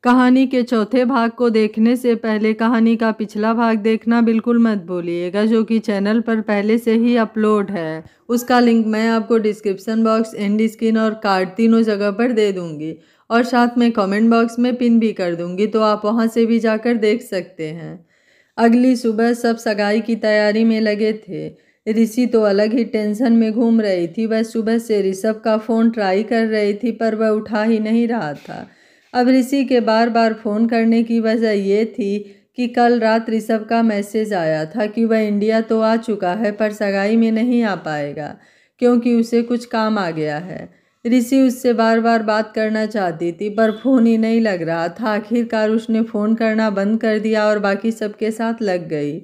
कहानी के चौथे भाग को देखने से पहले कहानी का पिछला भाग देखना बिल्कुल मत भूलिएगा, जो कि चैनल पर पहले से ही अपलोड है। उसका लिंक मैं आपको डिस्क्रिप्शन बॉक्स, एंड स्क्रीन और कार्ड तीनों जगह पर दे दूंगी और साथ में कमेंट बॉक्स में पिन भी कर दूंगी, तो आप वहां से भी जाकर देख सकते हैं। अगली सुबह सब सगाई की तैयारी में लगे थे। ऋषि तो अलग ही टेंशन में घूम रही थी। वह सुबह से ऋषभ का फ़ोन ट्राई कर रही थी, पर वह उठा ही नहीं रहा था। अब ऋषि के बार बार फ़ोन करने की वजह ये थी कि कल रात ऋषभ का मैसेज आया था कि वह इंडिया तो आ चुका है, पर सगाई में नहीं आ पाएगा क्योंकि उसे कुछ काम आ गया है। ऋषि उससे बार बार बात करना चाहती थी, पर फ़ोन ही नहीं लग रहा था। आखिरकार उसने फ़ोन करना बंद कर दिया और बाकी सबके साथ लग गई।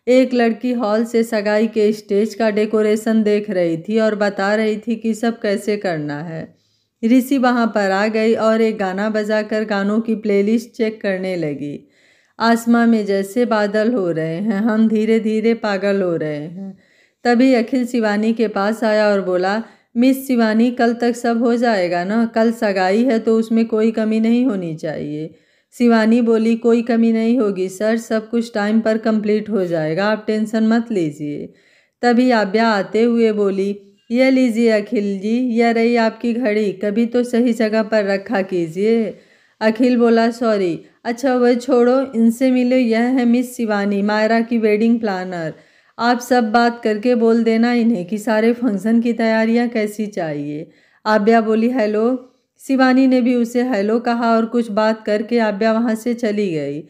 एक लड़की हॉल से सगाई के स्टेज का डेकोरेशन देख रही थी और बता रही थी कि सब कैसे करना है। ऋषि वहां पर आ गई और एक गाना बजाकर गानों की प्लेलिस्ट चेक करने लगी। आसमां में जैसे बादल हो रहे हैं, हम धीरे धीरे पागल हो रहे हैं। तभी अखिल शिवानी के पास आया और बोला, मिस शिवानी, कल तक सब हो जाएगा ना? कल सगाई है तो उसमें कोई कमी नहीं होनी चाहिए। शिवानी बोली, कोई कमी नहीं होगी सर, सब कुछ टाइम पर कंप्लीट हो जाएगा, आप टेंशन मत लीजिए। तभी आव्या आते हुए बोली, यह लीजिए अखिल जी, यह रही आपकी घड़ी, कभी तो सही जगह पर रखा कीजिए। अखिल बोला, सॉरी। अच्छा वह छोड़ो, इनसे मिलो, यह है मिस शिवानी, मायरा की वेडिंग प्लानर। आप सब बात करके बोल देना इन्हें कि सारे फंक्शन की तैयारियां कैसी चाहिए। आव्या बोली, हेलो। शिवानी ने भी उसे हेलो कहा और कुछ बात करके आव्या वहां से चली गई।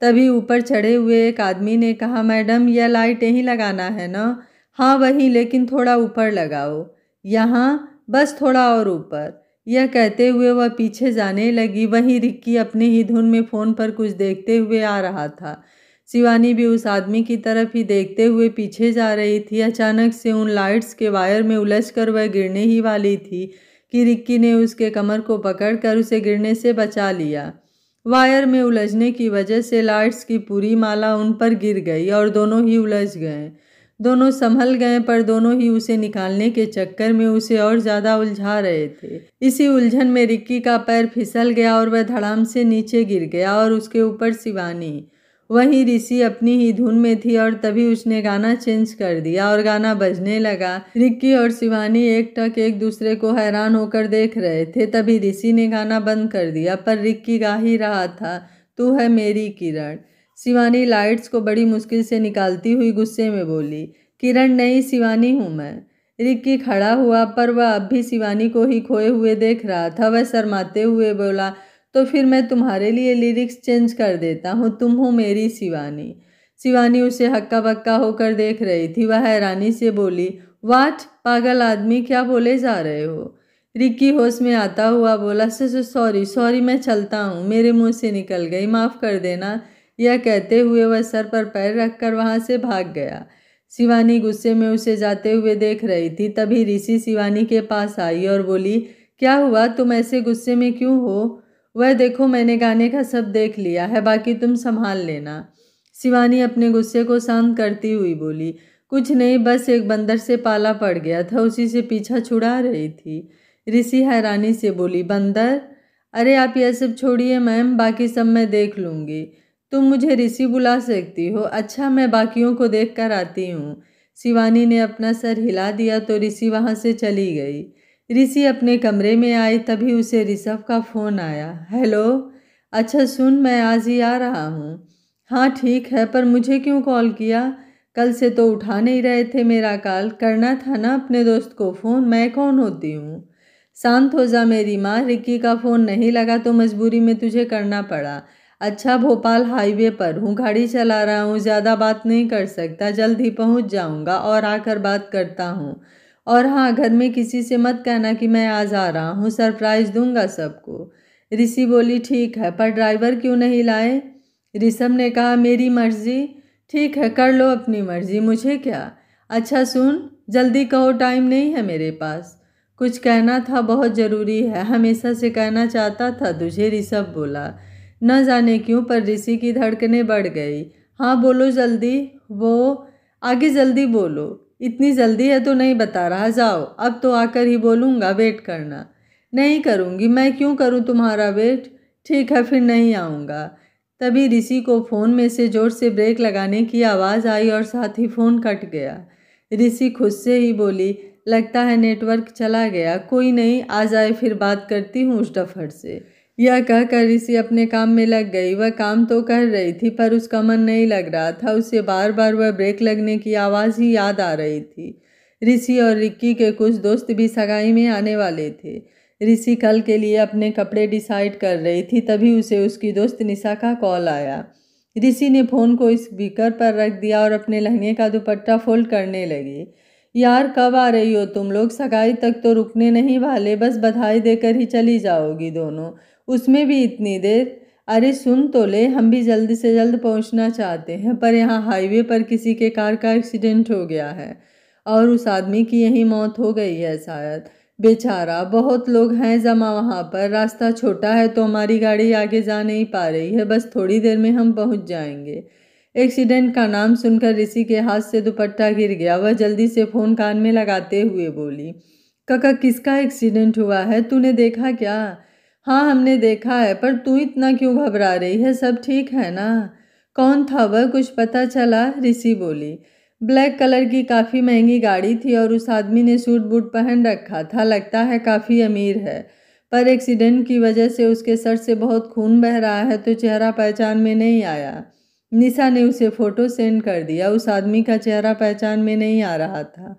तभी ऊपर चढ़े हुए एक आदमी ने कहा, मैडम यह लाइट यहीं लगाना है ना? हाँ वहीं, लेकिन थोड़ा ऊपर लगाओ। यहाँ? बस थोड़ा और ऊपर। यह कहते हुए वह पीछे जाने लगी। वहीं रिक्की अपने ही धुन में फ़ोन पर कुछ देखते हुए आ रहा था। शिवानी भी उस आदमी की तरफ ही देखते हुए पीछे जा रही थी। अचानक से उन लाइट्स के वायर में उलझकर वह गिरने ही वाली थी कि रिक्की ने उसके कमर को पकड़कर उसे गिरने से बचा लिया। वायर में उलझने की वजह से लाइट्स की पूरी माला उन पर गिर गई और दोनों ही उलझ गए। दोनों संभल गए, पर दोनों ही उसे निकालने के चक्कर में उसे और ज़्यादा उलझा रहे थे। इसी उलझन में रिक्की का पैर फिसल गया और वह धड़ाम से नीचे गिर गया और उसके ऊपर शिवानी। वहीं ऋषि अपनी ही धुन में थी और तभी उसने गाना चेंज कर दिया और गाना बजने लगा। रिक्की और शिवानी एकटक एक दूसरे को हैरान होकर देख रहे थे। तभी ऋषि ने गाना बंद कर दिया, पर रिक्की गा ही रहा था, तू है मेरी किरण। शिवानी लाइट्स को बड़ी मुश्किल से निकालती हुई गुस्से में बोली, किरण नहीं, शिवानी हूँ मैं। रिक्की खड़ा हुआ, पर वह अब भी शिवानी को ही खोए हुए देख रहा था। वह शर्माते हुए बोला, तो फिर मैं तुम्हारे लिए लिरिक्स चेंज कर देता हूँ, तुम हो मेरी शिवानी। शिवानी उसे हक्का बक्का होकर देख रही थी। वह हैरानी से बोली, वाट, पागल आदमी, क्या बोले जा रहे हो? रिक्की होश में आता हुआ बोला, सॉरी सॉरी, मैं चलता हूँ, मेरे मुंह से निकल गई, माफ़ कर देना। यह कहते हुए वह सर पर पैर रखकर वहां से भाग गया। शिवानी गुस्से में उसे जाते हुए देख रही थी। तभी ऋषि शिवानी के पास आई और बोली, क्या हुआ, तुम ऐसे गुस्से में क्यों हो? वह देखो, मैंने गाने का सब देख लिया है, बाकी तुम संभाल लेना। शिवानी अपने गुस्से को शांत करती हुई बोली, कुछ नहीं, बस एक बंदर से पाला पड़ गया था, उसी से पीछा छुड़ा रही थी। ऋषि हैरानी से बोली, बंदर? अरे आप यह सब छोड़िए मैम, बाकी सब मैं देख लूँगी। तुम मुझे ऋषि बुला सकती हो। अच्छा, मैं बाकियों को देख कर आती हूँ। शिवानी ने अपना सर हिला दिया तो ऋषि वहाँ से चली गई। ऋषि अपने कमरे में आई, तभी उसे ऋषभ का फ़ोन आया। हेलो। अच्छा सुन, मैं आज ही आ रहा हूँ। हाँ ठीक है, पर मुझे क्यों कॉल किया? कल से तो उठा नहीं रहे थे मेरा कॉल। करना था ना अपने दोस्त को फ़ोन, मैं कौन होती हूँ? शांत हो जा मेरी माँ, रिक्की का फ़ोन नहीं लगा तो मजबूरी में तुझे करना पड़ा। अच्छा, भोपाल हाईवे पर हूँ, गाड़ी चला रहा हूँ, ज़्यादा बात नहीं कर सकता, जल्द ही पहुँच जाऊँगा और आकर बात करता हूँ। और हाँ, घर में किसी से मत कहना कि मैं आज आ रहा हूँ, सरप्राइज दूंगा सबको। ऋषि बोली, ठीक है, पर ड्राइवर क्यों नहीं लाए? ऋषभ ने कहा, मेरी मर्जी। ठीक है, कर लो अपनी मर्जी, मुझे क्या। अच्छा सुन, जल्दी कहो, टाइम नहीं है मेरे पास। कुछ कहना था, बहुत ज़रूरी है, हमेशा से कहना चाहता था तुझे, ऋषभ बोला। न जाने क्यों, पर ऋषि की धड़कनें बढ़ गई। हाँ बोलो जल्दी। वो आगे जल्दी बोलो। इतनी जल्दी है तो नहीं बता रहा, जाओ, अब तो आकर ही बोलूँगा, वेट करना। नहीं करूँगी, मैं क्यों करूँ तुम्हारा वेट? ठीक है, फिर नहीं आऊँगा। तभी ऋषि को फ़ोन में से ज़ोर से ब्रेक लगाने की आवाज़ आई और साथ ही फ़ोन कट गया। ऋषि खुद से ही बोली, लगता है नेटवर्क चला गया, कोई नहीं, आ जाए फिर बात करती हूँ उस डफर से। यह कहकर ऋषि अपने काम में लग गई। वह काम तो कर रही थी पर उसका मन नहीं लग रहा था। उसे बार बार वह ब्रेक लगने की आवाज़ ही याद आ रही थी। ऋषि और रिक्की के कुछ दोस्त भी सगाई में आने वाले थे। ऋषि कल के लिए अपने कपड़े डिसाइड कर रही थी, तभी उसे उसकी दोस्त निशा का कॉल आया। ऋषि ने फ़ोन को स्पीकर पर रख दिया और अपने लहंगे का दुपट्टा फोल्ड करने लगी। यार, कब आ रही हो तुम लोग? सगाई तक तो रुकने नहीं वाले, बस बधाई देकर ही चली जाओगी दोनों, उसमें भी इतनी देर? अरे सुन तो ले, हम भी जल्द से जल्द पहुंचना चाहते हैं, पर यहाँ हाईवे पर किसी के कार का एक्सीडेंट हो गया है और उस आदमी की यहीं मौत हो गई है शायद। बेचारा, बहुत लोग हैं जमा वहाँ पर, रास्ता छोटा है तो हमारी गाड़ी आगे जा नहीं पा रही है, बस थोड़ी देर में हम पहुँच जाएंगे। एक्सीडेंट का नाम सुनकर ऋषि के हाथ से दुपट्टा गिर गया। वह जल्दी से फ़ोन कान में लगाते हुए बोली, काका किसका एक्सीडेंट हुआ है, तूने देखा क्या? हाँ हमने देखा है, पर तू इतना क्यों घबरा रही है, सब ठीक है ना? कौन था वह, कुछ पता चला? ऋषि बोली। ब्लैक कलर की काफ़ी महंगी गाड़ी थी और उस आदमी ने सूट बूट पहन रखा था, लगता है काफ़ी अमीर है, पर एक्सीडेंट की वजह से उसके सर से बहुत खून बह रहा है तो चेहरा पहचान में नहीं आया। निशा ने उसे फ़ोटो सेंड कर दिया। उस आदमी का चेहरा पहचान में नहीं आ रहा था।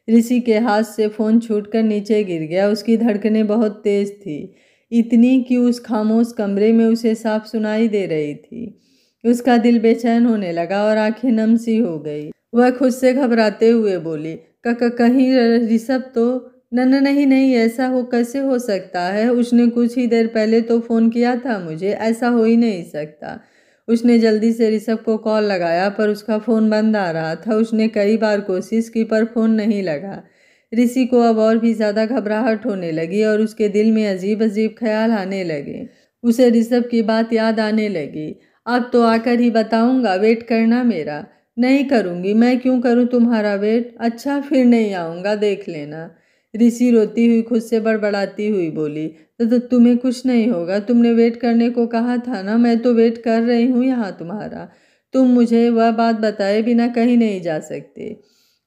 ऋषि के हाथ से फ़ोन छूटकर नीचे गिर गया। उसकी धड़कनें बहुत तेज़ थी, इतनी कि उस खामोश कमरे में उसे साफ सुनाई दे रही थी। उसका दिल बेचैन होने लगा और आंखें नम सी हो गई। वह खुद से घबराते हुए बोली, काका कहीं ऋषभ तो? नहीं नहीं, ऐसा हो कैसे हो सकता है? उसने कुछ ही देर पहले तो फ़ोन किया था मुझे, ऐसा हो ही नहीं सकता। उसने जल्दी से ऋषभ को कॉल लगाया पर उसका फ़ोन बंद आ रहा था। उसने कई बार कोशिश की पर फ़ोन नहीं लगा। ऋषि को अब और भी ज़्यादा घबराहट होने लगी और उसके दिल में अजीब अजीब ख्याल आने लगे। उसे ऋषभ की बात याद आने लगी। अब तो आकर ही बताऊंगा, वेट करना मेरा। नहीं करूंगी, मैं क्यों करूं तुम्हारा वेट? अच्छा फिर नहीं आऊंगा, देख लेना। ऋषि रोती हुई खुद से बड़बड़ाती हुई बोली, तो तुम्हें कुछ नहीं होगा, तुमने वेट करने को कहा था ना, मैं तो वेट कर रही हूँ यहाँ तुम्हारा। तुम मुझे वह बात बताए बिना कहीं नहीं जा सकते।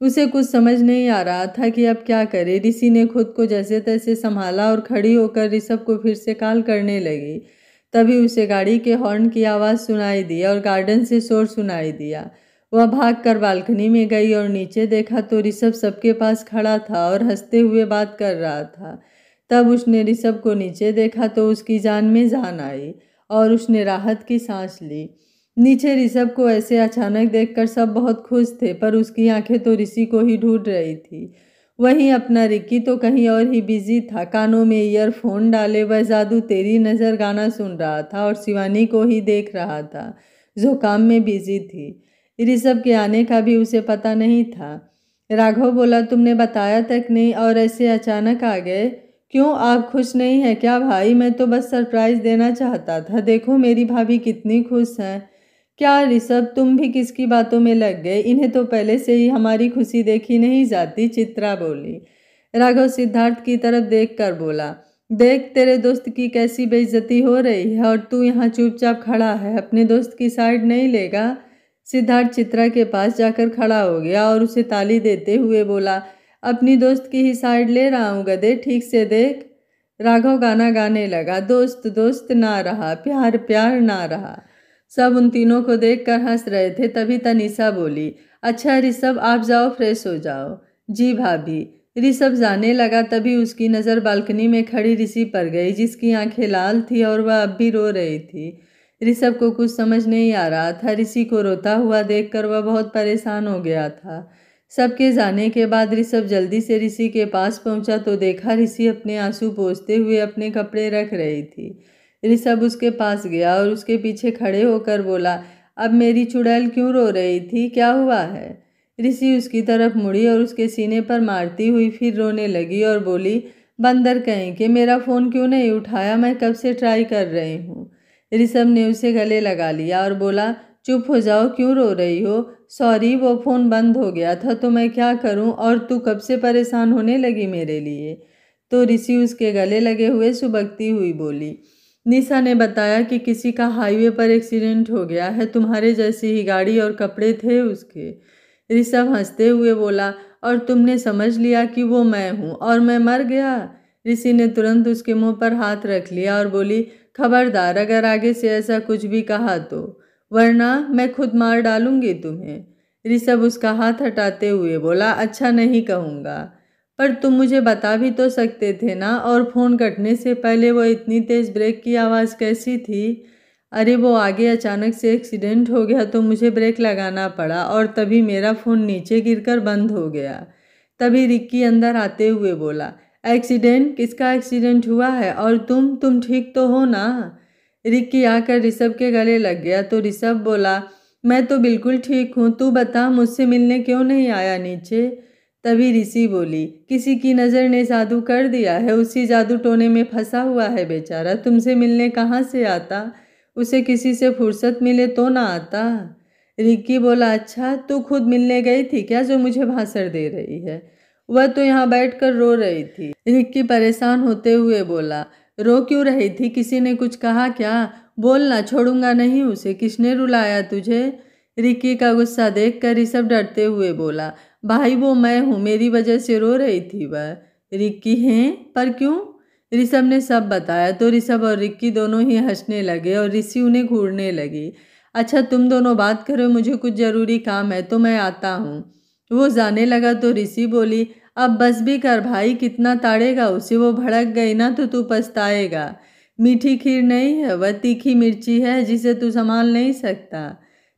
उसे कुछ समझ नहीं आ रहा था कि अब क्या करे। ऋषि ने खुद को जैसे तैसे संभाला और खड़ी होकर ऋषभ को फिर से कॉल करने लगी। तभी उसे गाड़ी के हॉर्न की आवाज़ सुनाई दी और गार्डन से शोर सुनाई दिया। वह भागकर बालकनी में गई और नीचे देखा तो ऋषभ सबके पास खड़ा था और हंसते हुए बात कर रहा था। तब उसने ऋषभ को नीचे देखा तो उसकी जान में जान आई और उसने राहत की सांस ली। नीचे ऋषभ को ऐसे अचानक देखकर सब बहुत खुश थे, पर उसकी आंखें तो ऋषि को ही ढूंढ रही थी। वहीं अपना रिक्की तो कहीं और ही बिजी था। कानों में ईयरफोन डाले वह जादू तेरी नज़र गाना सुन रहा था और शिवानी को ही देख रहा था जो काम में बिजी थी। ऋषभ के आने का भी उसे पता नहीं था। राघव बोला, तुमने बताया तक नहीं और ऐसे अचानक आ गए, क्यों आप खुश नहीं हैं क्या भाई? मैं तो बस सरप्राइज देना चाहता था, देखो मेरी भाभी कितनी खुश हैं। क्या ऋषभ, तुम भी किसकी बातों में लग गए? इन्हें तो पहले से ही हमारी खुशी देखी नहीं जाती, चित्रा बोली। राघव सिद्धार्थ की तरफ देख कर बोला, देख तेरे दोस्त की कैसी बेइज्जती हो रही है और तू यहाँ चुपचाप खड़ा है, अपने दोस्त की साइड नहीं लेगा? सिद्धार्थ चित्रा के पास जाकर खड़ा हो गया और उसे ताली देते हुए बोला, अपनी दोस्त की ही साइड ले रहा हूँ गधे, ठीक से देख। राघव गाना गाने लगा, दोस्त दोस्त ना रहा, प्यार प्यार ना रहा। सब उन तीनों को देखकर हंस रहे थे। तभी तनीषा बोली, अच्छा ऋषभ आप जाओ, फ्रेश हो जाओ। जी भाभी। ऋषभ जाने लगा तभी उसकी नज़र बालकनी में खड़ी ऋषि पर गई, जिसकी आंखें लाल थी और वह अब भी रो रही थी। ऋषभ को कुछ समझ नहीं आ रहा था। ऋषि को रोता हुआ देखकर वह बहुत परेशान हो गया था। सबके जाने के बाद ऋषभ जल्दी से ऋषि के पास पहुंचा तो देखा ऋषि अपने आंसू पोंछते हुए अपने कपड़े रख रही थी। ऋषभ उसके पास गया और उसके पीछे खड़े होकर बोला, अब मेरी चुड़ैल क्यों रो रही थी, क्या हुआ है? ऋषि उसकी तरफ मुड़ी और उसके सीने पर मारती हुई फिर रोने लगी और बोली, बंदर कहीं के, मेरा फ़ोन क्यों नहीं उठाया, मैं कब से ट्राई कर रही हूँ। ऋषभ ने उसे गले लगा लिया और बोला, चुप हो जाओ, क्यों रो रही हो? सॉरी, वो फ़ोन बंद हो गया था तो मैं क्या करूं, और तू कब से परेशान होने लगी मेरे लिए? तो ऋषि उसके गले लगे हुए सुबकती हुई बोली, निशा ने बताया कि किसी का हाईवे पर एक्सीडेंट हो गया है, तुम्हारे जैसी ही गाड़ी और कपड़े थे उसके। ऋषभ हंसते हुए बोला, और तुमने समझ लिया कि वो मैं हूँ और मैं मर गया। ऋषि ने तुरंत उसके मुंह पर हाथ रख लिया और बोली, खबरदार अगर आगे से ऐसा कुछ भी कहा तो, वरना मैं खुद मार डालूंगी तुम्हें। ऋषभ उसका हाथ हटाते हुए बोला, अच्छा नहीं कहूँगा, पर तुम मुझे बता भी तो सकते थे ना। और फोन कटने से पहले वो इतनी तेज ब्रेक की आवाज़ कैसी थी? अरे वो आगे अचानक से एक्सीडेंट हो गया तो मुझे ब्रेक लगाना पड़ा और तभी मेरा फ़ोन नीचे गिरकर बंद हो गया। तभी रिक्की अंदर आते हुए बोला, एक्सीडेंट? किसका एक्सीडेंट हुआ है? और तुम ठीक तो हो ना? रिक्की आकर ऋषभ के गले लग गया तो ऋषभ बोला, मैं तो बिल्कुल ठीक हूँ, तू बता मुझसे मिलने क्यों नहीं आया नीचे? तभी ऋषि बोली, किसी की नज़र ने जादू कर दिया है, उसी जादू टोने में फंसा हुआ है बेचारा, तुमसे मिलने कहाँ से आता? उसे किसी से फुर्सत मिले तो ना आता। रिक्की बोला, अच्छा तू खुद मिलने गई थी क्या जो मुझे भाषण दे रही है? वह तो यहाँ बैठकर रो रही थी। रिक्की परेशान होते हुए बोला, रो क्यों रही थी? किसी ने कुछ कहा क्या? बोलना, छोड़ूंगा नहीं उसे। किसने रुलाया तुझे? रिक्की का गुस्सा देखकर ऋषभ डरते हुए बोला, भाई वो मैं हूँ, मेरी वजह से रो रही थी वह। रिक्की, हैं? पर क्यों? ऋषभ ने सब बताया तो ऋषभ और रिक्की दोनों ही हंसने लगे और ऋषि उन्हें घूरने लगी। अच्छा तुम दोनों बात करो, मुझे कुछ ज़रूरी काम है तो मैं आता हूँ। वो जाने लगा तो ऋषि बोली, अब बस भी कर भाई, कितना ताड़ेगा उसे, वो भड़क गई ना तो तू पछताएगा। मीठी खीर नहीं है वह, तीखी मिर्ची है जिसे तू संभाल नहीं सकता।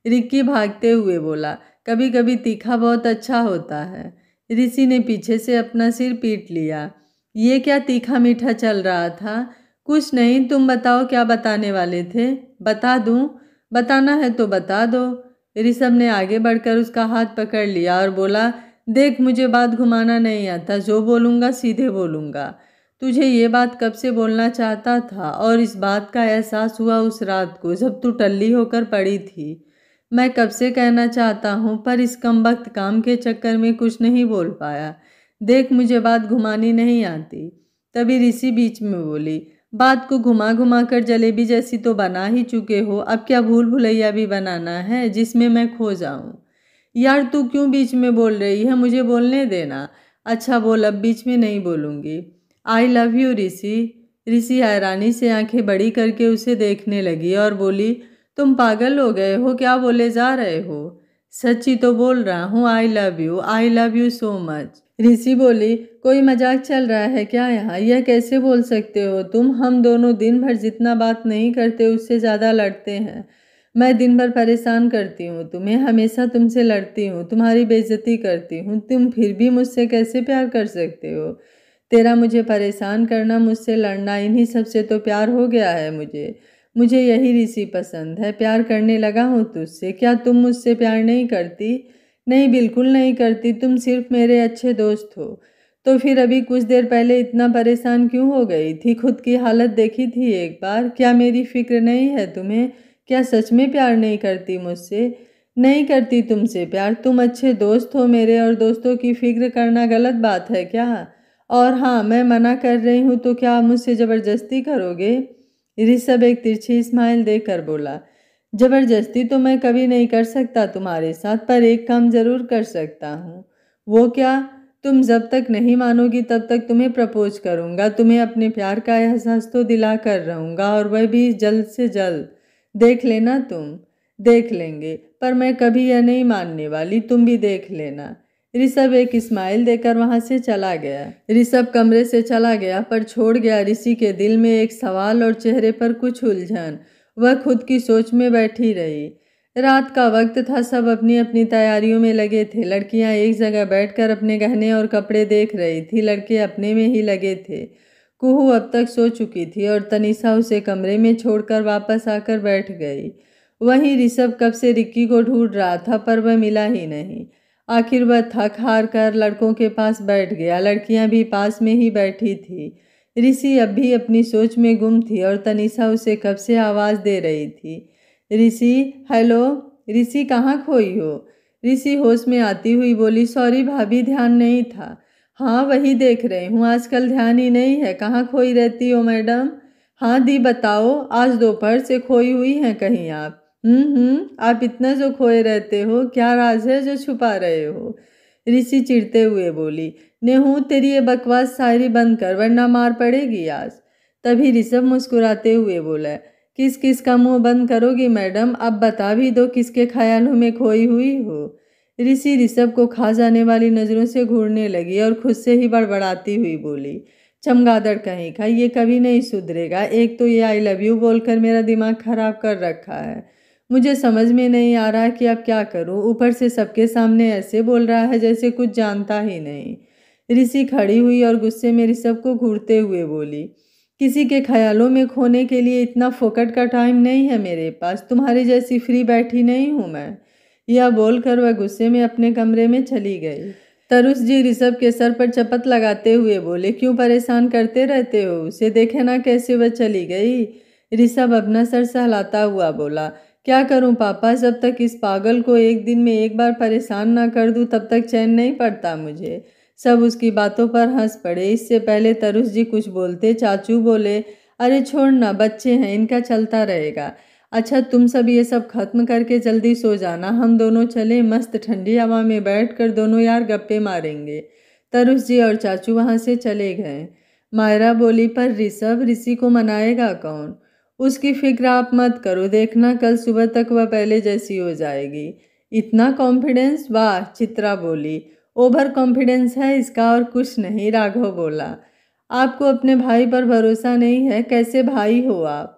रिक्की भागते हुए बोला, कभी कभी तीखा बहुत अच्छा होता है। ऋषि ने पीछे से अपना सिर पीट लिया। ये क्या तीखा मीठा चल रहा था? कुछ नहीं, तुम बताओ क्या बताने वाले थे? बता दूं? बताना है तो बता दो। ऋषभ ने आगे बढ़कर उसका हाथ पकड़ लिया और बोला, देख मुझे बात घुमाना नहीं आता, जो बोलूँगा सीधे बोलूँगा। तुझे ये बात कब से बोलना चाहता था और इस बात का एहसास हुआ उस रात को जब तू टल्ली होकर पड़ी थी। मैं कब से कहना चाहता हूँ पर इस कमबख्त काम के चक्कर में कुछ नहीं बोल पाया। देख मुझे बात घुमानी नहीं आती। तभी ऋषि बीच में बोली, बात को घुमा घुमा कर जलेबी जैसी तो बना ही चुके हो, अब क्या भूल भुलैया भी बनाना है जिसमें मैं खो जाऊं? यार तू क्यों बीच में बोल रही है, मुझे बोलने देना। अच्छा बोल, अब बीच में नहीं बोलूँगी। आई लव यू ऋषि। ऋषि हैरानी से आंखें बड़ी करके उसे देखने लगी और बोली, तुम पागल हो गए हो क्या बोले जा रहे हो? सच्ची तो बोल रहा हूँ, I love you so much. Rishi बोली, कोई मजाक चल रहा है क्या यहाँ? यह कैसे बोल सकते हो तुम? हम दोनों दिन भर जितना बात नहीं करते उससे ज़्यादा लड़ते हैं। मैं दिन भर परेशान करती हूँ तुम्हें, हमेशा तुमसे लड़ती हूँ, तुम्हारी बेइज्जती करती हूँ, तुम फिर भी मुझसे कैसे प्यार कर सकते हो? तेरा मुझे परेशान करना, मुझसे लड़ना, इन्हीं सबसे तो प्यार हो गया है मुझे यही ऋषि पसंद है। प्यार करने लगा हूँ तुझसे। क्या तुम मुझसे प्यार नहीं करती? नहीं, बिल्कुल नहीं करती, तुम सिर्फ मेरे अच्छे दोस्त हो। तो फिर अभी कुछ देर पहले इतना परेशान क्यों हो गई थी? खुद की हालत देखी थी एक बार? क्या मेरी फिक्र नहीं है तुम्हें? क्या सच में प्यार नहीं करती मुझसे? नहीं करती तुमसे प्यार, तुम अच्छे दोस्त हो मेरे, और दोस्तों की फिक्र करना गलत बात है क्या? और हाँ, मैं मना कर रही हूँ तो क्या मुझसे ज़बरदस्ती करोगे? ऋषभ एक तिरछी स्माइल देकर बोला, जबरदस्ती तो मैं कभी नहीं कर सकता तुम्हारे साथ, पर एक काम जरूर कर सकता हूँ। वो क्या? तुम जब तक नहीं मानोगी तब तक तुम्हें प्रपोज करूँगा, तुम्हें अपने प्यार का एहसास तो दिला कर रहूँगा, और वह भी जल्द से जल्द। देख लेना तुम। देख लेंगे, पर मैं कभी यह नहीं मानने वाली, तुम भी देख लेना। ऋषभ एक स्माइल देकर वहां से चला गया। ऋषभ कमरे से चला गया पर छोड़ गया ऋषि के दिल में एक सवाल और चेहरे पर कुछ उलझन। वह खुद की सोच में बैठी रही। रात का वक्त था, सब अपनी अपनी तैयारियों में लगे थे। लड़कियां एक जगह बैठकर अपने गहने और कपड़े देख रही थी, लड़के अपने में ही लगे थे। कुहू अब तक सो चुकी थी और तनीषा उसे कमरे में छोड़कर वापस आकर बैठ गई। वहीं ऋषभ कब से रिक्की को ढूंढ रहा था पर वह मिला ही नहीं। आखिर वह थक हार कर लड़कों के पास बैठ गया। लड़कियां भी पास में ही बैठी थी। ऋषि अब भी अपनी सोच में गुम थी और तनीषा उसे कब से आवाज़ दे रही थी, ऋषि, हेलो। ऋषि, कहाँ खोई हो? ऋषि होश में आती हुई बोली, सॉरी भाभी, ध्यान नहीं था। हाँ वही देख रही हूँ, आजकल ध्यान ही नहीं है, कहाँ खोई रहती हो मैडम? हाँ दी बताओ, आज दोपहर से खोई हुई हैं कहीं आप? आप इतना जो खोए रहते हो, क्या राज है जो छुपा रहे हो? ऋषि चिढ़ते हुए बोली। नेहू तेरी ये बकवास शायरी बंद कर वरना मार पड़ेगी आज। तभी ऋषभ मुस्कुराते हुए बोला, किस किस का मुंह बंद करोगी मैडम, अब बता भी दो किसके ख्यालों में खोई हुई हो। ऋषि ऋषभ को खा जाने वाली नजरों से घूरने लगी और खुद से ही बड़बड़ाती हुई बोली, चमगादड़ कहीं का, ये कभी नहीं सुधरेगा। एक तो ये आई लव यू बोलकर मेरा दिमाग खराब कर रखा है। मुझे समझ में नहीं आ रहा कि अब क्या करूं। ऊपर से सबके सामने ऐसे बोल रहा है जैसे कुछ जानता ही नहीं। ऋषि खड़ी हुई और गुस्से में ऋषभ को घूरते हुए बोली, किसी के ख्यालों में खोने के लिए इतना फोकट का टाइम नहीं है मेरे पास। तुम्हारी जैसी फ्री बैठी नहीं हूं मैं। यह बोलकर वह गुस्से में अपने कमरे में चली गई। तरुष जी ऋषभ के सर पर चपत लगाते हुए बोले, क्यों परेशान करते रहते हो उसे, देखे ना कैसे वह चली गई। ऋषभ अपना सर सहलाता हुआ बोला, क्या करूं पापा, जब तक इस पागल को एक दिन में एक बार परेशान ना कर दूं तब तक चैन नहीं पड़ता मुझे। सब उसकी बातों पर हंस पड़े। इससे पहले तरुष जी कुछ बोलते चाचू बोले, अरे छोड़ ना, बच्चे हैं, इनका चलता रहेगा। अच्छा तुम सब ये सब खत्म करके जल्दी सो जाना, हम दोनों चले मस्त ठंडी हवा में बैठकर दोनों यार गप्पे मारेंगे। तरुष जी और चाचू वहां से चले गए। मायरा बोली, पर ऋषभ, ऋषि को मनाएगा कौन? उसकी फिक्र आप मत करो, देखना कल सुबह तक वह पहले जैसी हो जाएगी। इतना कॉन्फिडेंस? वाह, चित्रा बोली। ओवर कॉन्फिडेंस है इसका और कुछ नहीं, राघव बोला। आपको अपने भाई पर भरोसा नहीं है? कैसे भाई हो आप?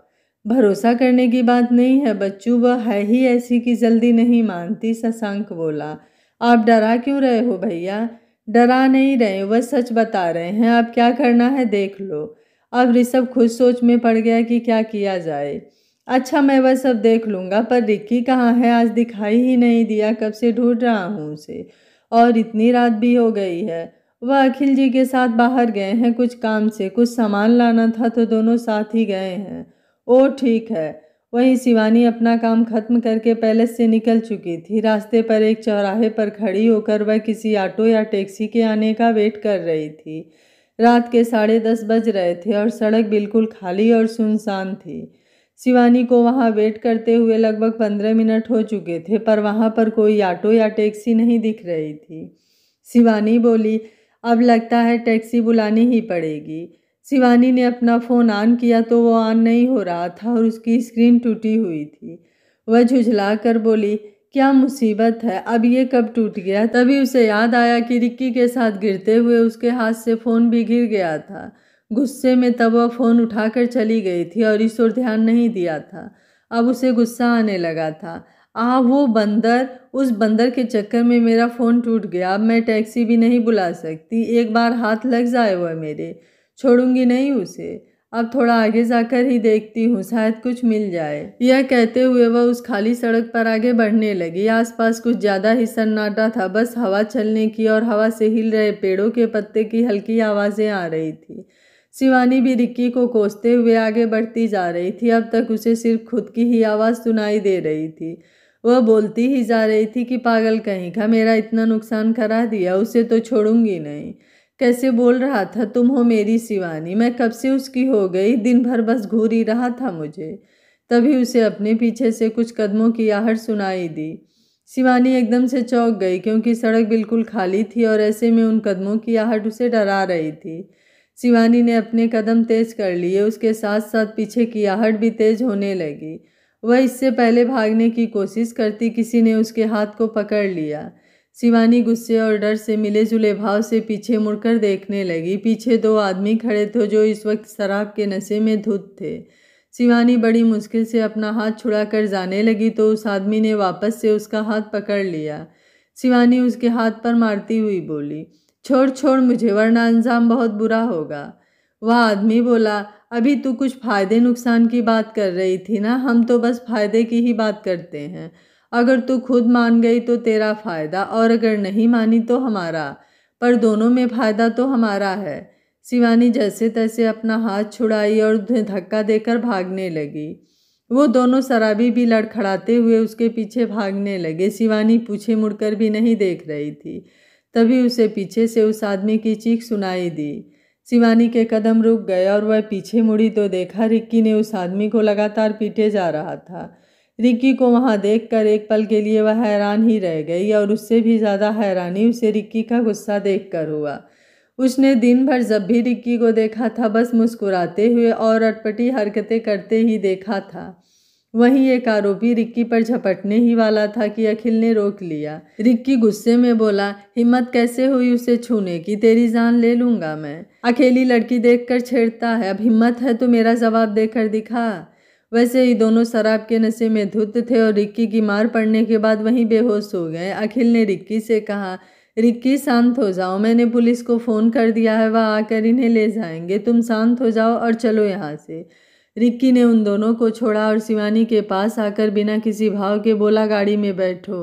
भरोसा करने की बात नहीं है बच्चू, वह है ही ऐसी कि जल्दी नहीं मानती, शशांक बोला। आप डरा क्यों रहे हो भैया? डरा नहीं रहे, वह सच बता रहे हैं, आप क्या करना है देख लो। अब ऋषभ खुद सोच में पड़ गया कि क्या किया जाए। अच्छा मैं वह सब देख लूँगा, पर रिक्की कहाँ है? आज दिखाई ही नहीं दिया, कब से ढूंढ रहा हूँ उसे, और इतनी रात भी हो गई है। वह अखिल जी के साथ बाहर गए हैं कुछ काम से, कुछ सामान लाना था तो दोनों साथ ही गए हैं। ओह ठीक है। वहीं शिवानी अपना काम खत्म करके पैलेस से निकल चुकी थी। रास्ते पर एक चौराहे पर खड़ी होकर वह किसी ऑटो या टैक्सी के आने का वेट कर रही थी। रात के 10:30 बज रहे थे और सड़क बिल्कुल खाली और सुनसान थी। शिवानी को वहां वेट करते हुए लगभग 15 मिनट हो चुके थे, पर वहां पर कोई ऑटो या टैक्सी नहीं दिख रही थी। शिवानी बोली, अब लगता है टैक्सी बुलानी ही पड़ेगी। शिवानी ने अपना फ़ोन ऑन किया तो वो ऑन नहीं हो रहा था और उसकी स्क्रीन टूटी हुई थी। वह झुझला कर बोली, क्या मुसीबत है, अब ये कब टूट गया? तभी उसे याद आया कि रिक्की के साथ गिरते हुए उसके हाथ से फ़ोन भी गिर गया था। गुस्से में तब वह फ़ोन उठाकर चली गई थी और इस ओर ध्यान नहीं दिया था। अब उसे गुस्सा आने लगा था। वो बंदर, उस बंदर के चक्कर में मेरा फ़ोन टूट गया। अब मैं टैक्सी भी नहीं बुला सकती। एक बार हाथ लग जाए वह मेरे, छोड़ूंगी नहीं उसे। अब थोड़ा आगे जाकर ही देखती हूँ, शायद कुछ मिल जाए। यह कहते हुए वह उस खाली सड़क पर आगे बढ़ने लगी। आसपास कुछ ज़्यादा ही सन्नाटा था, बस हवा चलने की और हवा से हिल रहे पेड़ों के पत्ते की हल्की आवाज़ें आ रही थी। शिवानी भी रिक्की को कोसते हुए आगे बढ़ती जा रही थी। अब तक उसे सिर्फ खुद की ही आवाज़ सुनाई दे रही थी। वह बोलती ही जा रही थी कि पागल कहीं का, मेरा इतना नुकसान करा दिया, उसे तो छोड़ूंगी नहीं। कैसे बोल रहा था, तुम हो मेरी शिवानी। मैं कब से उसकी हो गई, दिन भर बस घूर ही रहा था मुझे। तभी उसे अपने पीछे से कुछ कदमों की आहट सुनाई दी। शिवानी एकदम से चौंक गई क्योंकि सड़क बिल्कुल खाली थी और ऐसे में उन कदमों की आहट उसे डरा रही थी। शिवानी ने अपने कदम तेज कर लिए, उसके साथ साथ पीछे की आहट भी तेज होने लगी। वह इससे पहले भागने की कोशिश करती, किसी ने उसके हाथ को पकड़ लिया। शिवानी गुस्से और डर से मिले जुले भाव से पीछे मुड़कर देखने लगी। पीछे 2 आदमी खड़े थे जो इस वक्त शराब के नशे में धुत थे। शिवानी बड़ी मुश्किल से अपना हाथ छुड़ाकर जाने लगी तो उस आदमी ने वापस से उसका हाथ पकड़ लिया। शिवानी उसके हाथ पर मारती हुई बोली, छोड़ छोड़ मुझे, वरना अंजाम बहुत बुरा होगा। वह आदमी बोला, अभी तू कुछ फायदे नुकसान की बात कर रही थी ना, हम तो बस फायदे की ही बात करते हैं। अगर तू खुद मान गई तो तेरा फायदा, और अगर नहीं मानी तो हमारा, पर दोनों में फायदा तो हमारा है। शिवानी जैसे तैसे अपना हाथ छुड़ाई और उन्हें धक्का देकर भागने लगी। वो दोनों शराबी भी लड़खड़ाते हुए उसके पीछे भागने लगे। शिवानी पीछे मुड़कर भी नहीं देख रही थी। तभी उसे पीछे से उस आदमी की चीख सुनाई दी। शिवानी के कदम रुक गए और वह पीछे मुड़ी तो देखा रिक्की ने उस आदमी को लगातार पीटे जा रहा था। रिक्की को वहां देखकर एक पल के लिए वह हैरान ही रह गई और उससे भी ज़्यादा हैरानी उसे रिक्की का गुस्सा देखकर हुआ। उसने दिन भर जब भी रिक्की को देखा था बस मुस्कुराते हुए और अटपटी हरकतें करते ही देखा था। वहीं एक आरोपी रिक्की पर झपटने ही वाला था कि अखिल ने रोक लिया। रिक्की गुस्से में बोला, हिम्मत कैसे हुई उसे छूने की, तेरी जान ले लूंगा मैं। अकेली लड़की देखकर छेड़ता है, अब हिम्मत है तो मेरा जवाब देकर दिखा। वैसे ही दोनों शराब के नशे में धुत थे और रिक्की की मार पड़ने के बाद वहीं बेहोश हो गए। अखिल ने रिक्की से कहा, रिक्की शांत हो जाओ, मैंने पुलिस को फ़ोन कर दिया है, वह आकर इन्हें ले जाएंगे, तुम शांत हो जाओ और चलो यहाँ से। रिक्की ने उन दोनों को छोड़ा और शिवानी के पास आकर बिना किसी भाव के बोला, गाड़ी में बैठो।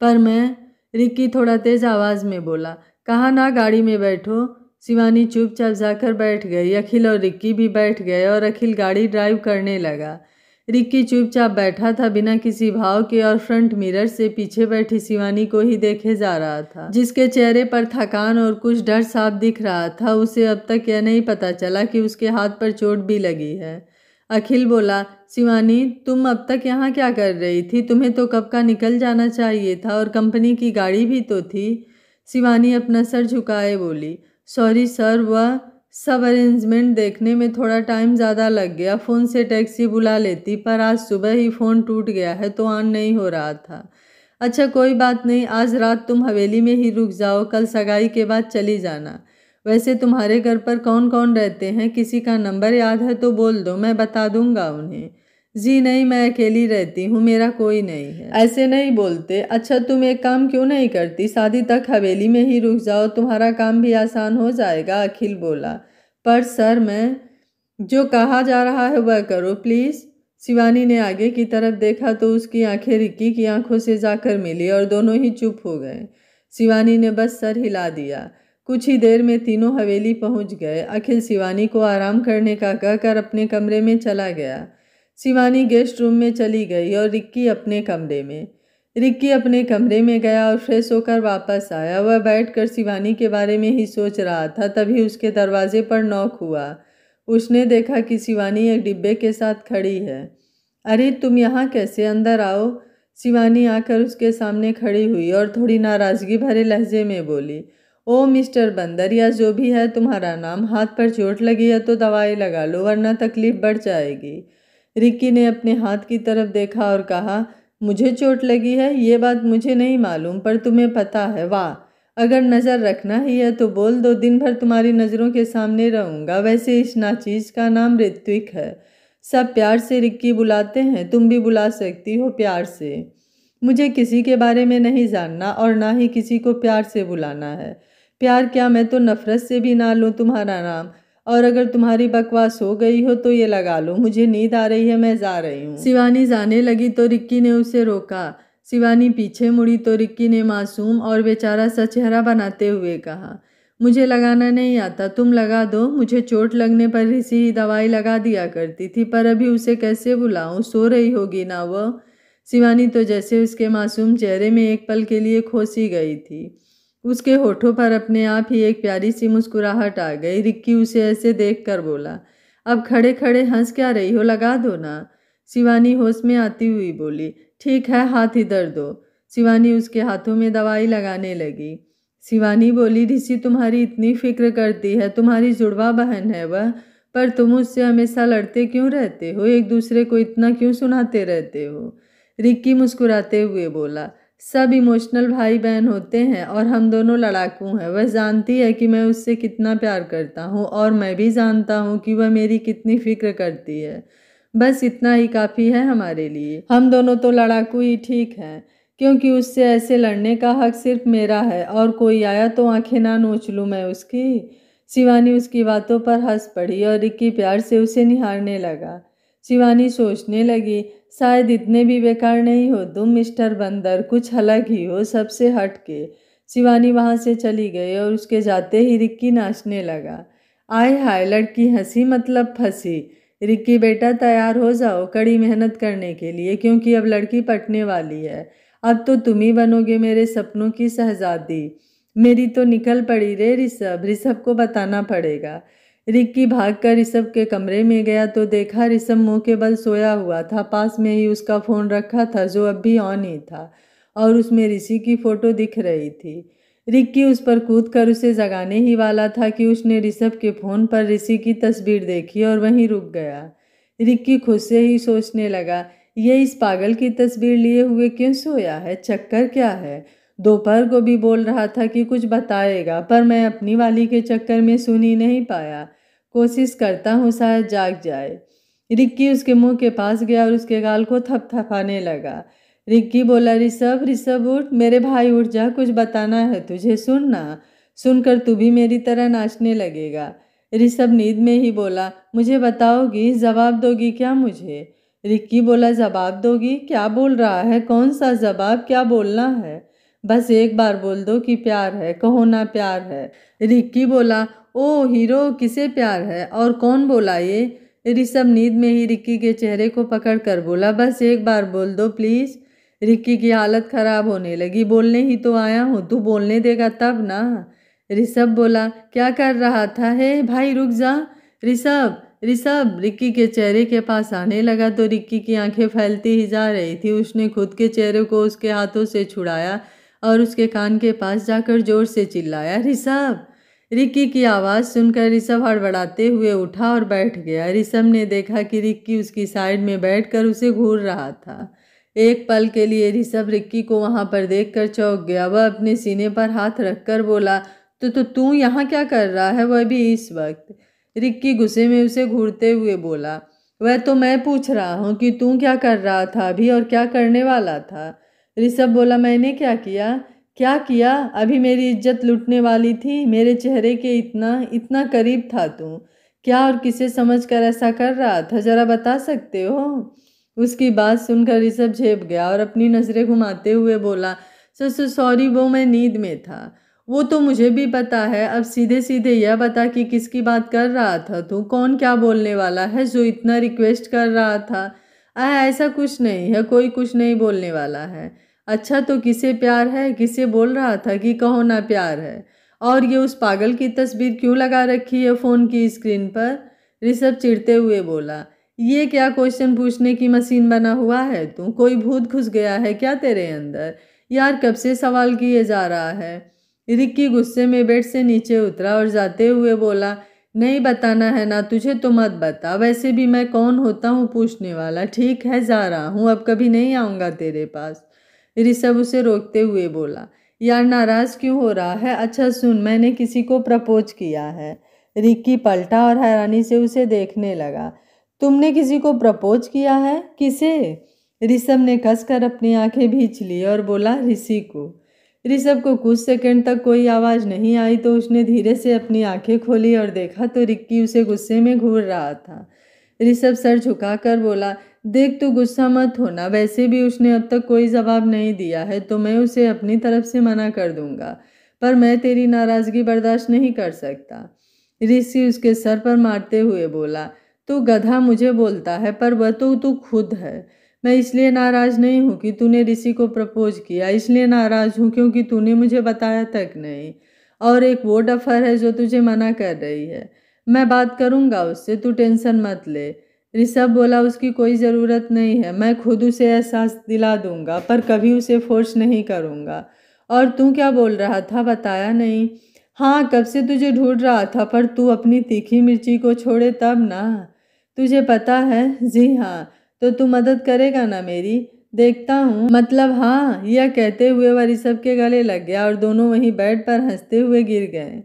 पर मैं, रिक्की थोड़ा तेज आवाज़ में बोला। कहा ना गाड़ी में बैठो। शिवानी चुपचाप जाकर बैठ गई। अखिल और रिक्की भी बैठ गए और अखिल गाड़ी ड्राइव करने लगा। रिक्की चुपचाप बैठा था बिना किसी भाव के और फ्रंट मिरर से पीछे बैठी शिवानी को ही देखे जा रहा था, जिसके चेहरे पर थकान और कुछ डर साफ दिख रहा था। उसे अब तक यह नहीं पता चला कि उसके हाथ पर चोट भी लगी है। अखिल बोला, शिवानी तुम अब तक यहाँ क्या कर रही थी? तुम्हें तो कब का निकल जाना चाहिए था और कंपनी की गाड़ी भी तो थी। शिवानी अपना सर झुकाए बोली, सॉरी सर, वह सब अरेंजमेंट देखने में थोड़ा टाइम ज़्यादा लग गया। फ़ोन से टैक्सी बुला लेती पर आज सुबह ही फ़ोन टूट गया है तो ऑन नहीं हो रहा था। अच्छा कोई बात नहीं, आज रात तुम हवेली में ही रुक जाओ, कल सगाई के बाद चली जाना। वैसे तुम्हारे घर पर कौन कौन रहते हैं? किसी का नंबर याद है तो बोल दो, मैं बता दूंगा उन्हें। जी नहीं, मैं अकेली रहती हूँ, मेरा कोई नहीं है। ऐसे नहीं बोलते। अच्छा तुम एक काम क्यों नहीं करती, शादी तक हवेली में ही रुक जाओ, तुम्हारा काम भी आसान हो जाएगा। अखिल बोला, पर सर मैं, जो कहा जा रहा है वह करो प्लीज़। शिवानी ने आगे की तरफ देखा तो उसकी आंखें रिक्की की आंखों से जाकर मिली और दोनों ही चुप हो गए। शिवानी ने बस सर हिला दिया। कुछ ही देर में तीनों हवेली पहुंच गए। अखिल शिवानी को आराम करने का कहकर अपने कमरे में चला गया। शिवानी गेस्ट रूम में चली गई और रिक्की अपने कमरे में। रिक्की अपने कमरे में गया और फ्रेश होकर वापस आया। वह बैठकर शिवानी के बारे में ही सोच रहा था, तभी उसके दरवाजे पर नॉक हुआ। उसने देखा कि शिवानी एक डिब्बे के साथ खड़ी है। अरे तुम यहाँ कैसे, अंदर आओ। शिवानी आकर उसके सामने खड़ी हुई और थोड़ी नाराज़गी भरे लहजे में बोली, ओ मिस्टर बंदर, या जो भी है तुम्हारा नाम, हाथ पर चोट लगी है तो दवाई लगा लो वरना तकलीफ बढ़ जाएगी। रिक्की ने अपने हाथ की तरफ देखा और कहा, मुझे चोट लगी है? ये बात मुझे नहीं मालूम, पर तुम्हें पता है। वाह, अगर नज़र रखना ही है तो बोल दो, दिन भर तुम्हारी नज़रों के सामने रहूँगा। वैसे इस नाचीज़ का नाम ऋत्विक है, सब प्यार से रिक्की बुलाते हैं, तुम भी बुला सकती हो प्यार से। मुझे किसी के बारे में नहीं जानना और ना ही किसी को प्यार से बुलाना है। प्यार क्या, मैं तो नफरत से भी ना लूँ तुम्हारा नाम। और अगर तुम्हारी बकवास हो गई हो तो ये लगा लो, मुझे नींद आ रही है, मैं जा रही हूँ। शिवानी जाने लगी तो रिक्की ने उसे रोका। शिवानी पीछे मुड़ी तो रिक्की ने मासूम और बेचारा सा चेहरा बनाते हुए कहा, मुझे लगाना नहीं आता, तुम लगा दो। मुझे चोट लगने पर ऋषि ही दवाई लगा दिया करती थी, पर अभी उसे कैसे बुलाऊं, सो रही होगी ना वो। शिवानी तो जैसे उसके मासूम चेहरे में एक पल के लिए खोसी गई थी। उसके होठों पर अपने आप ही एक प्यारी सी मुस्कुराहट आ गई। रिक्की उसे ऐसे देखकर बोला, अब खड़े खड़े हंस क्या रही हो, लगा दो ना। शिवानी होश में आती हुई बोली, ठीक है, हाथ इधर दो। शिवानी उसके हाथों में दवाई लगाने लगी। शिवानी बोली, ऋषि तुम्हारी इतनी फिक्र करती है, तुम्हारी जुड़वा बहन है वह, पर तुम उससे हमेशा लड़ते क्यों रहते हो, एक दूसरे को इतना क्यों सुनाते रहते हो। रिक्की मुस्कुराते हुए बोला, सब इमोशनल भाई बहन होते हैं और हम दोनों लड़ाकू हैं। वह जानती है कि मैं उससे कितना प्यार करता हूँ और मैं भी जानता हूँ कि वह मेरी कितनी फिक्र करती है। बस इतना ही काफ़ी है हमारे लिए। हम दोनों तो लड़ाकू ही ठीक हैं, क्योंकि उससे ऐसे लड़ने का हक सिर्फ मेरा है, और कोई आया तो आंखें ना नोच लूँ मैं उसकी। शिवानी उसकी बातों पर हंस पड़ी और रिक्की प्यार से उसे निहारने लगा। शिवानी सोचने लगी, शायद इतने भी बेकार नहीं हो तुम मिस्टर बंदर, कुछ अलग ही हो सबसे हट के। शिवानी वहां से चली गई और उसके जाते ही रिक्की नाचने लगा। आय हाय, लड़की हंसी मतलब फंसी। रिक्की बेटा तैयार हो जाओ कड़ी मेहनत करने के लिए, क्योंकि अब लड़की पटने वाली है। अब तो तुम ही बनोगे मेरे सपनों की शहजादी। मेरी तो निकल पड़ी रे ऋषभ, ऋषभ को बताना पड़ेगा। रिक्की भागकर ऋषभ के कमरे में गया तो देखा ऋषभ मुंह के बल सोया हुआ था। पास में ही उसका फ़ोन रखा था जो अब भी ऑन ही था और उसमें ऋषि की फ़ोटो दिख रही थी। रिक्की उस पर कूदकर उसे जगाने ही वाला था कि उसने ऋषभ के फ़ोन पर ऋषि की तस्वीर देखी और वहीं रुक गया। रिक्की खुद से ही सोचने लगा, ये इस पागल की तस्वीर लिए हुए क्यों सोया है? चक्कर क्या है? दोपहर को भी बोल रहा था कि कुछ बताएगा, पर मैं अपनी वाली के चक्कर में सुन ही नहीं पाया। कोशिश करता हूँ शायद जाग जाए। रिक्की उसके मुंह के पास गया और उसके गाल को थपथपाने लगा। रिक्की बोला, ऋषभ ऋषभ उठ, मेरे भाई उठ जा, कुछ बताना है तुझे, सुन ना। सुनकर तू भी मेरी तरह नाचने लगेगा। ऋषभ नींद में ही बोला, मुझे बताओगी, जवाब दोगी क्या मुझे? रिक्की बोला, जवाब दोगी? क्या बोल रहा है? कौन सा जवाब? क्या बोलना है? बस एक बार बोल दो कि प्यार है, कहो ना प्यार है। रिक्की बोला, ओ हीरो, किसे प्यार है और कौन बोला ये? ऋषभ नींद में ही रिक्की के चेहरे को पकड़ कर बोला, बस एक बार बोल दो प्लीज। रिक्की की हालत खराब होने लगी। बोलने ही तो आया हूँ, तू बोलने देगा तब ना। ऋषभ बोला, क्या कर रहा था? हे भाई रुक जा। ऋषभ ऋषभ रिक्की के चेहरे के पास आने लगा तो रिक्की की आंखें फैलती ही जा रही थी। उसने खुद के चेहरे को उसके हाथों से छुड़ाया और उसके कान के पास जाकर जोर से चिल्लाया, ऋषभ। रिक्की की आवाज़ सुनकर ऋषभ हड़बड़ाते हुए उठा और बैठ गया। ऋषभ ने देखा कि रिक्की उसकी साइड में बैठकर उसे घूर रहा था। एक पल के लिए ऋषभ रिक्की को वहां पर देखकर चौंक गया। वह अपने सीने पर हाथ रखकर बोला, तो तू यहाँ क्या कर रहा है, वह भी इस वक्त? रिक्की गुस्से में उसे घूरते हुए बोला, वह तो मैं पूछ रहा हूँ कि तू क्या कर रहा था अभी और क्या करने वाला था? ऋषभ बोला, मैंने क्या किया? क्या किया? अभी मेरी इज्जत लूटने वाली थी, मेरे चेहरे के इतना इतना करीब था तू। क्या और किसे समझकर ऐसा कर रहा था, जरा बता सकते हो? उसकी बात सुनकर ऋषभ झेप गया और अपनी नजरें घुमाते हुए बोला, सॉरी वो मैं नींद में था। वो तो मुझे भी पता है, अब सीधे सीधे यह बता कि किसकी बात कर रहा था तू, कौन क्या बोलने वाला है जो इतना रिक्वेस्ट कर रहा था? ऐसा कुछ नहीं है, कोई कुछ नहीं बोलने वाला है। अच्छा तो किसे प्यार है? किसे बोल रहा था कि कहो ना प्यार है? और ये उस पागल की तस्वीर क्यों लगा रखी है फ़ोन की स्क्रीन पर? ऋषभ चिढ़ते हुए बोला, ये क्या क्वेश्चन पूछने की मशीन बना हुआ है तू? कोई भूत घुस गया है क्या तेरे अंदर? यार कब से सवाल किए जा रहा है? रिक्की गुस्से में बेड से नीचे उतरा और जाते हुए बोला, नहीं बताना है ना तुझे तो मत बता, वैसे भी मैं कौन होता हूँ पूछने वाला। ठीक है जा रहा हूँ, अब कभी नहीं आऊँगा तेरे पास। ऋषभ उसे रोकते हुए बोला, यार नाराज क्यों हो रहा है? अच्छा सुन, मैंने किसी को प्रपोज किया है। रिक्की पलटा और हैरानी से उसे देखने लगा। तुमने किसी को प्रपोज किया है? किसे? ऋषभ ने कसकर अपनी आंखें भींच ली और बोला, ऋषि को। ऋषभ को कुछ सेकंड तक कोई आवाज नहीं आई तो उसने धीरे से अपनी आंखें खोली और देखा तो रिक्की उसे गुस्से में घूर रहा था। ऋषभ सर झुकाकर बोला, देख तू गुस्सा मत होना, वैसे भी उसने अब तक कोई जवाब नहीं दिया है तो मैं उसे अपनी तरफ से मना कर दूंगा, पर मैं तेरी नाराजगी बर्दाश्त नहीं कर सकता। ऋषि उसके सर पर मारते हुए बोला, तू गधा मुझे बोलता है, पर वह तो तू खुद है। मैं इसलिए नाराज नहीं हूँ कि तूने ऋषि को प्रपोज किया, इसलिए नाराज हूँ क्योंकि तूने मुझे बताया तक नहीं। और एक वो डफर है जो तुझे मना कर रही है। मैं बात करूंगा उससे, तू टेंशन मत ले। ऋषभ बोला, उसकी कोई ज़रूरत नहीं है, मैं खुद उसे एहसास दिला दूंगा, पर कभी उसे फोर्स नहीं करूंगा। और तू क्या बोल रहा था, बताया नहीं? हाँ कब से तुझे ढूंढ रहा था, पर तू अपनी तीखी मिर्ची को छोड़े तब ना। तुझे पता है? जी हाँ। तो तू मदद करेगा ना मेरी? देखता हूँ, मतलब हाँ। यह कहते हुए वह ऋषभ के गले लग गया और दोनों वहीं बेड पर हंसते हुए गिर गए।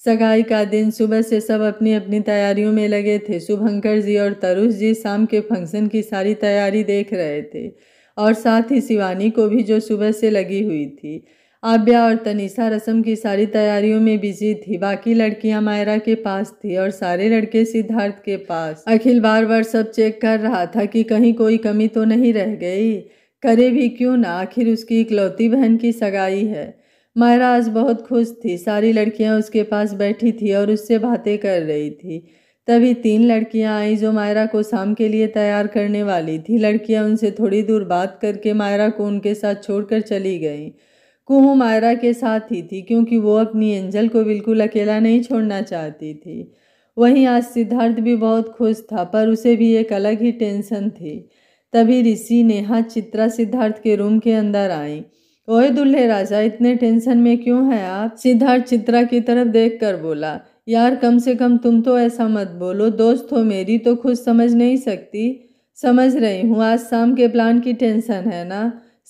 सगाई का दिन। सुबह से सब अपनी अपनी तैयारियों में लगे थे। शुभंकर जी और तरुष जी शाम के फंक्शन की सारी तैयारी देख रहे थे और साथ ही शिवानी को भी, जो सुबह से लगी हुई थी। आव्या और तनीषा रस्म की सारी तैयारियों में बिजी थी। बाकी लड़कियां मायरा के पास थी और सारे लड़के सिद्धार्थ के पास। अखिल बार बार सब चेक कर रहा था कि कहीं कोई कमी तो नहीं रह गई। करे भी क्यों ना, आखिर उसकी इकलौती बहन की सगाई है। मायरा आज बहुत खुश थी। सारी लड़कियां उसके पास बैठी थी और उससे बातें कर रही थी। तभी 3 लड़कियां आई जो मायरा को शाम के लिए तैयार करने वाली थी। लड़कियां उनसे थोड़ी दूर बात करके मायरा को उनके साथ छोड़कर चली गईं। कुहू मायरा के साथ ही थी क्योंकि वो अपनी एंजल को बिल्कुल अकेला नहीं छोड़ना चाहती थी। वहीं आज सिद्धार्थ भी बहुत खुश था, पर उसे भी एक अलग ही टेंशन थी। तभी ऋषि, नेहा, चित्रा सिद्धार्थ के रूम के अंदर आई। ओए दुल्हे राजा, इतने टेंशन में क्यों हैं आप? सिद्धार्थ चित्रा की तरफ देखकर बोला। यार कम से कम तुम तो ऐसा मत बोलो, दोस्त हो मेरी तो खुद समझ नहीं सकती। समझ रही हूँ, आज शाम के प्लान की टेंशन है ना?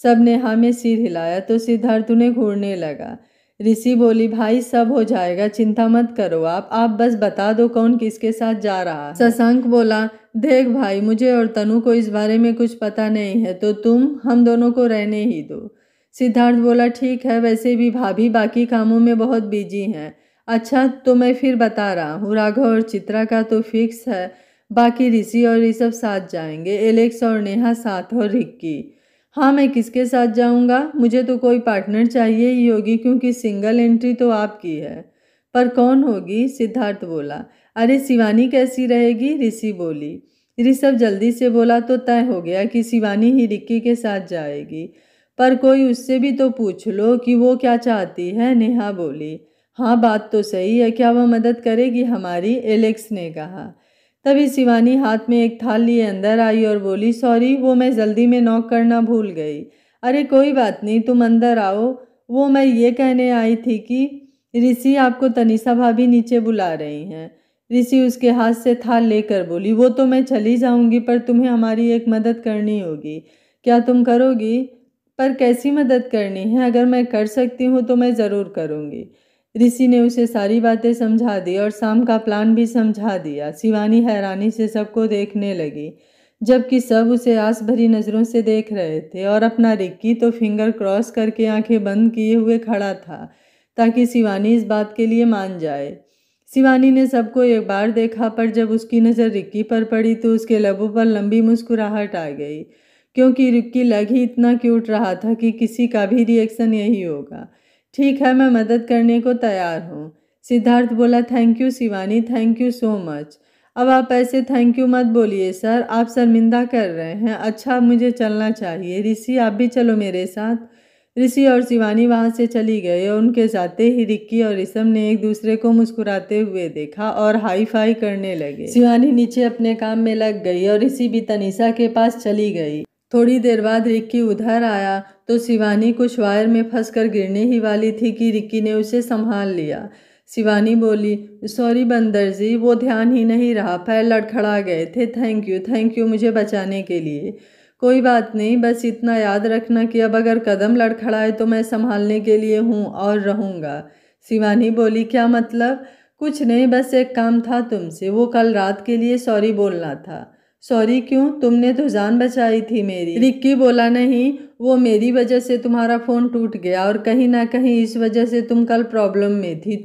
सब ने हाँ में सिर हिलाया तो सिद्धार्थ उन्हें घूरने लगा। ऋषि बोली, भाई सब हो जाएगा, चिंता मत करो आप बस बता दो कौन किसके साथ जा रहा है। शशांक बोला, देख भाई, मुझे और तनु को इस बारे में कुछ पता नहीं है, तो तुम हम दोनों को रहने ही दो। सिद्धार्थ बोला, ठीक है, वैसे भी भाभी बाकी कामों में बहुत बिजी हैं। अच्छा तो मैं फिर बता रहा हूँ, राघव और चित्रा का तो फिक्स है, बाकी ऋषि और ऋषभ साथ जाएंगे, एलेक्स और नेहा साथ और रिक्की। हाँ मैं किसके साथ जाऊंगा? मुझे तो कोई पार्टनर चाहिए ही होगी, क्योंकि सिंगल एंट्री तो आपकी है। पर कौन होगी? सिद्धार्थ बोला। अरे शिवानी कैसी रहेगी? ऋषि बोली। ऋषभ जल्दी से बोला, तो तय हो गया कि शिवानी ही रिक्की के साथ जाएगी। पर कोई उससे भी तो पूछ लो कि वो क्या चाहती है, नेहा बोली। हाँ बात तो सही है, क्या वह मदद करेगी हमारी? एलेक्स ने कहा। तभी शिवानी हाथ में एक थाल लिए अंदर आई और बोली, सॉरी वो मैं जल्दी में नॉक करना भूल गई। अरे कोई बात नहीं, तुम अंदर आओ। वो मैं ये कहने आई थी कि ऋषि आपको तनीषा भाभी नीचे बुला रही हैं। ऋषि उसके हाथ से थाल लेकर बोली, वो तो मैं चली जाऊंगी, पर तुम्हें हमारी एक मदद करनी होगी। क्या तुम करोगी? पर कैसी मदद करनी है? अगर मैं कर सकती हूँ तो मैं ज़रूर करूँगी। ऋषि ने उसे सारी बातें समझा दी और शाम का प्लान भी समझा दिया। शिवानी हैरानी से सबको देखने लगी, जबकि सब उसे आस भरी नज़रों से देख रहे थे। और अपना रिक्की तो फिंगर क्रॉस करके आंखें बंद किए हुए खड़ा था, ताकि शिवानी इस बात के लिए मान जाए। शिवानी ने सबको एक बार देखा, पर जब उसकी नज़र रिक्की पर पड़ी तो उसके लबों पर लंबी मुस्कुराहट आ गई, क्योंकि रिक्की लग ही इतना क्यूट रहा था कि किसी का भी रिएक्शन यही होगा। ठीक है, मैं मदद करने को तैयार हूँ। सिद्धार्थ बोला, thank you Shivani, thank you so much. अब आप ऐसे थैंक यू मत बोलिए सर, आप शर्मिंदा कर रहे हैं। अच्छा मुझे चलना चाहिए। ऋषि आप भी चलो मेरे साथ। ऋषि और शिवानी वहाँ से चली गए और उनके जाते ही रिक्की और ऋषभ ने एक दूसरे को मुस्कुराते हुए देखा और हाई फाई करने लगे। शिवानी नीचे अपने काम में लग गई और ऋषि भी तनीषा के पास चली गई। थोड़ी देर बाद रिक्की उधर आया तो शिवानी कुछ वायर में फंसकर गिरने ही वाली थी कि रिक्की ने उसे संभाल लिया। शिवानी बोली, सॉरी बंदर जी, वो ध्यान ही नहीं रहा, पैर लड़खड़ा गए थे। थैंक यू मुझे बचाने के लिए। कोई बात नहीं, बस इतना याद रखना कि अब अगर कदम लड़खड़ाए तो मैं संभालने के लिए हूँ और रहूँगा। शिवानी बोली, क्या मतलब? कुछ नहीं, बस एक काम था तुमसे, वो कल रात के लिए सॉरी बोलना था। सॉरी क्यों? तुमने तो जान बचाई थी मेरी। रिक्की बोला, नहीं, वो मेरी वजह से तुम्हारा फ़ोन टूट गया और कहीं ना कहीं इस वजह से तुम कल प्रॉब्लम में थी,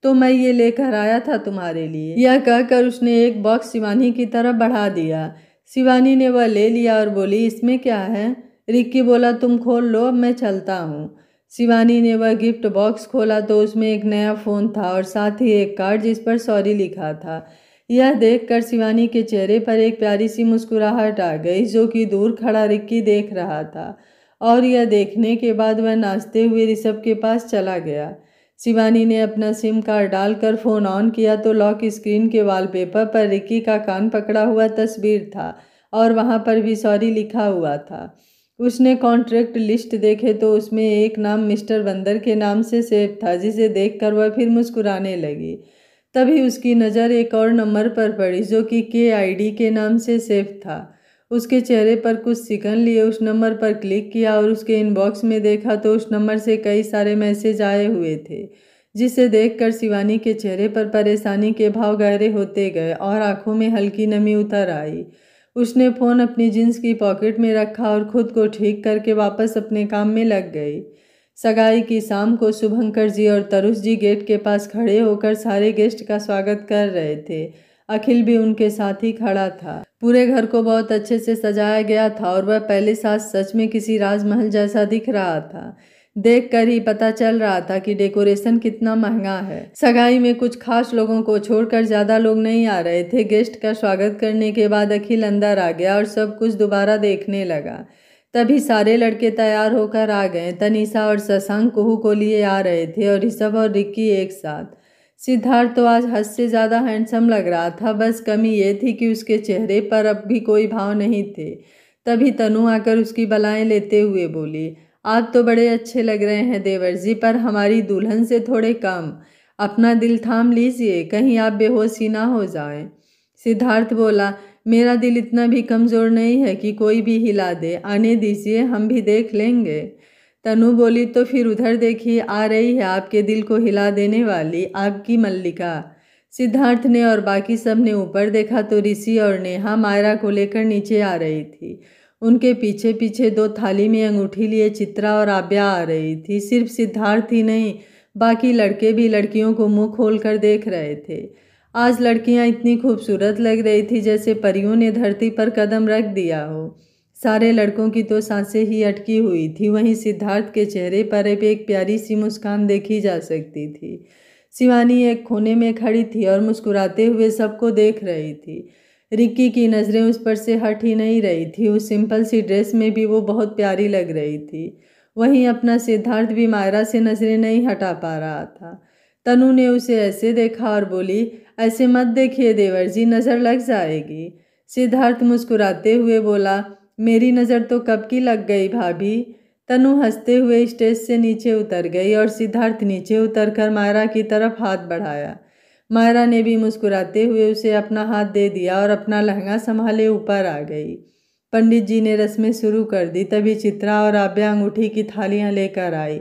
तो मैं ये लेकर आया था तुम्हारे लिए। यह कहकर उसने एक बॉक्स शिवानी की तरफ बढ़ा दिया। शिवानी ने वह ले लिया और बोली, इसमें क्या है? रिक्की बोला, तुम खोल लो, अब मैं चलता हूँ। शिवानी ने वह गिफ्ट बॉक्स खोला तो उसमें एक नया फ़ोन था और साथ ही एक कार्ड जिस पर सॉरी लिखा था। यह देखकर शिवानी के चेहरे पर एक प्यारी सी मुस्कुराहट आ गई, जो कि दूर खड़ा रिक्की देख रहा था। और यह देखने के बाद वह नाचते हुए ऋषभ के पास चला गया। शिवानी ने अपना सिम कार्ड डालकर फ़ोन ऑन किया तो लॉक स्क्रीन के वॉलपेपर पर रिक्की का कान पकड़ा हुआ तस्वीर था और वहाँ पर भी सॉरी लिखा हुआ था। उसने कॉन्ट्रैक्ट लिस्ट देखे तो उसमें एक नाम मिस्टर बंदर के नाम से सेव था, जिसे देखकर वह फिर मुस्कुराने लगी। तभी उसकी नज़र एक और नंबर पर पड़ी, जो कि KID के नाम से सेव था। उसके चेहरे पर कुछ सिकन लिए उस नंबर पर क्लिक किया और उसके इनबॉक्स में देखा तो उस नंबर से कई सारे मैसेज आए हुए थे, जिसे देखकर शिवानी के चेहरे पर परेशानी के भाव गहरे होते गए और आंखों में हल्की नमी उतर आई। उसने फ़ोन अपनी जींस की पॉकेट में रखा और खुद को ठीक करके वापस अपने काम में लग गई। सगाई की शाम को शुभंकर जी और तरुष जी गेट के पास खड़े होकर सारे गेस्ट का स्वागत कर रहे थे। अखिल भी उनके साथ ही खड़ा था। पूरे घर को बहुत अच्छे से सजाया गया था और वह पहले साथ सच में किसी राजमहल जैसा दिख रहा था। देखकर ही पता चल रहा था कि डेकोरेशन कितना महंगा है। सगाई में कुछ खास लोगों को छोड़कर ज्यादा लोग नहीं आ रहे थे। गेस्ट का स्वागत करने के बाद अखिल अंदर आ गया और सब कुछ दोबारा देखने लगा। तभी सारे लड़के तैयार होकर आ गए। तनीषा और शशांक कुहू को लिए आ रहे थे और ऋषभ और रिक्की एक साथ। सिद्धार्थ तो आज हद से ज़्यादा हैंडसम लग रहा था, बस कमी ये थी कि उसके चेहरे पर अब भी कोई भाव नहीं थे। तभी तनु आकर उसकी बलाएं लेते हुए बोली, आप तो बड़े अच्छे लग रहे हैं देवर जी, पर हमारी दुल्हन से थोड़े कम। अपना दिल थाम लीजिए, कहीं आप बेहोश ही ना हो जाएं। सिद्धार्थ बोला, मेरा दिल इतना भी कमज़ोर नहीं है कि कोई भी हिला दे, आने दीजिए, हम भी देख लेंगे। तनु बोली, तो फिर उधर देखिए, आ रही है आपके दिल को हिला देने वाली आपकी मल्लिका। सिद्धार्थ ने और बाकी सब ने ऊपर देखा तो ऋषि और नेहा मायरा को लेकर नीचे आ रही थी। उनके पीछे पीछे 2 थाली में अंगूठी लिए चित्रा और आव्या आ रही थी। सिर्फ सिद्धार्थ ही नहीं, बाकी लड़के भी लड़कियों को मुंह खोल कर देख रहे थे। आज लड़कियां इतनी खूबसूरत लग रही थी जैसे परियों ने धरती पर कदम रख दिया हो। सारे लड़कों की तो सांसें ही अटकी हुई थी। वहीं सिद्धार्थ के चेहरे पर अब एक प्यारी सी मुस्कान देखी जा सकती थी। शिवानी एक कोने में खड़ी थी और मुस्कुराते हुए सबको देख रही थी। रिक्की की नज़रें उस पर से हट ही नहीं रही थी। उस सिंपल सी ड्रेस में भी वो बहुत प्यारी लग रही थी। वहीं अपना सिद्धार्थ भी मायरा से नज़रें नहीं हटा पा रहा था। तनु ने उसे ऐसे देखा और बोली, ऐसे मत देखिए देवर जी, नज़र लग जाएगी। सिद्धार्थ मुस्कुराते हुए बोला, मेरी नज़र तो कब की लग गई भाभी। तनु हंसते हुए स्टेज से नीचे उतर गई और सिद्धार्थ नीचे उतरकर मायरा की तरफ हाथ बढ़ाया। मायरा ने भी मुस्कुराते हुए उसे अपना हाथ दे दिया और अपना लहंगा संभाले ऊपर आ गई। पंडित जी ने रस्में शुरू कर दी। तभी चित्रा और आव्या अंगूठी की थालियां लेकर आई।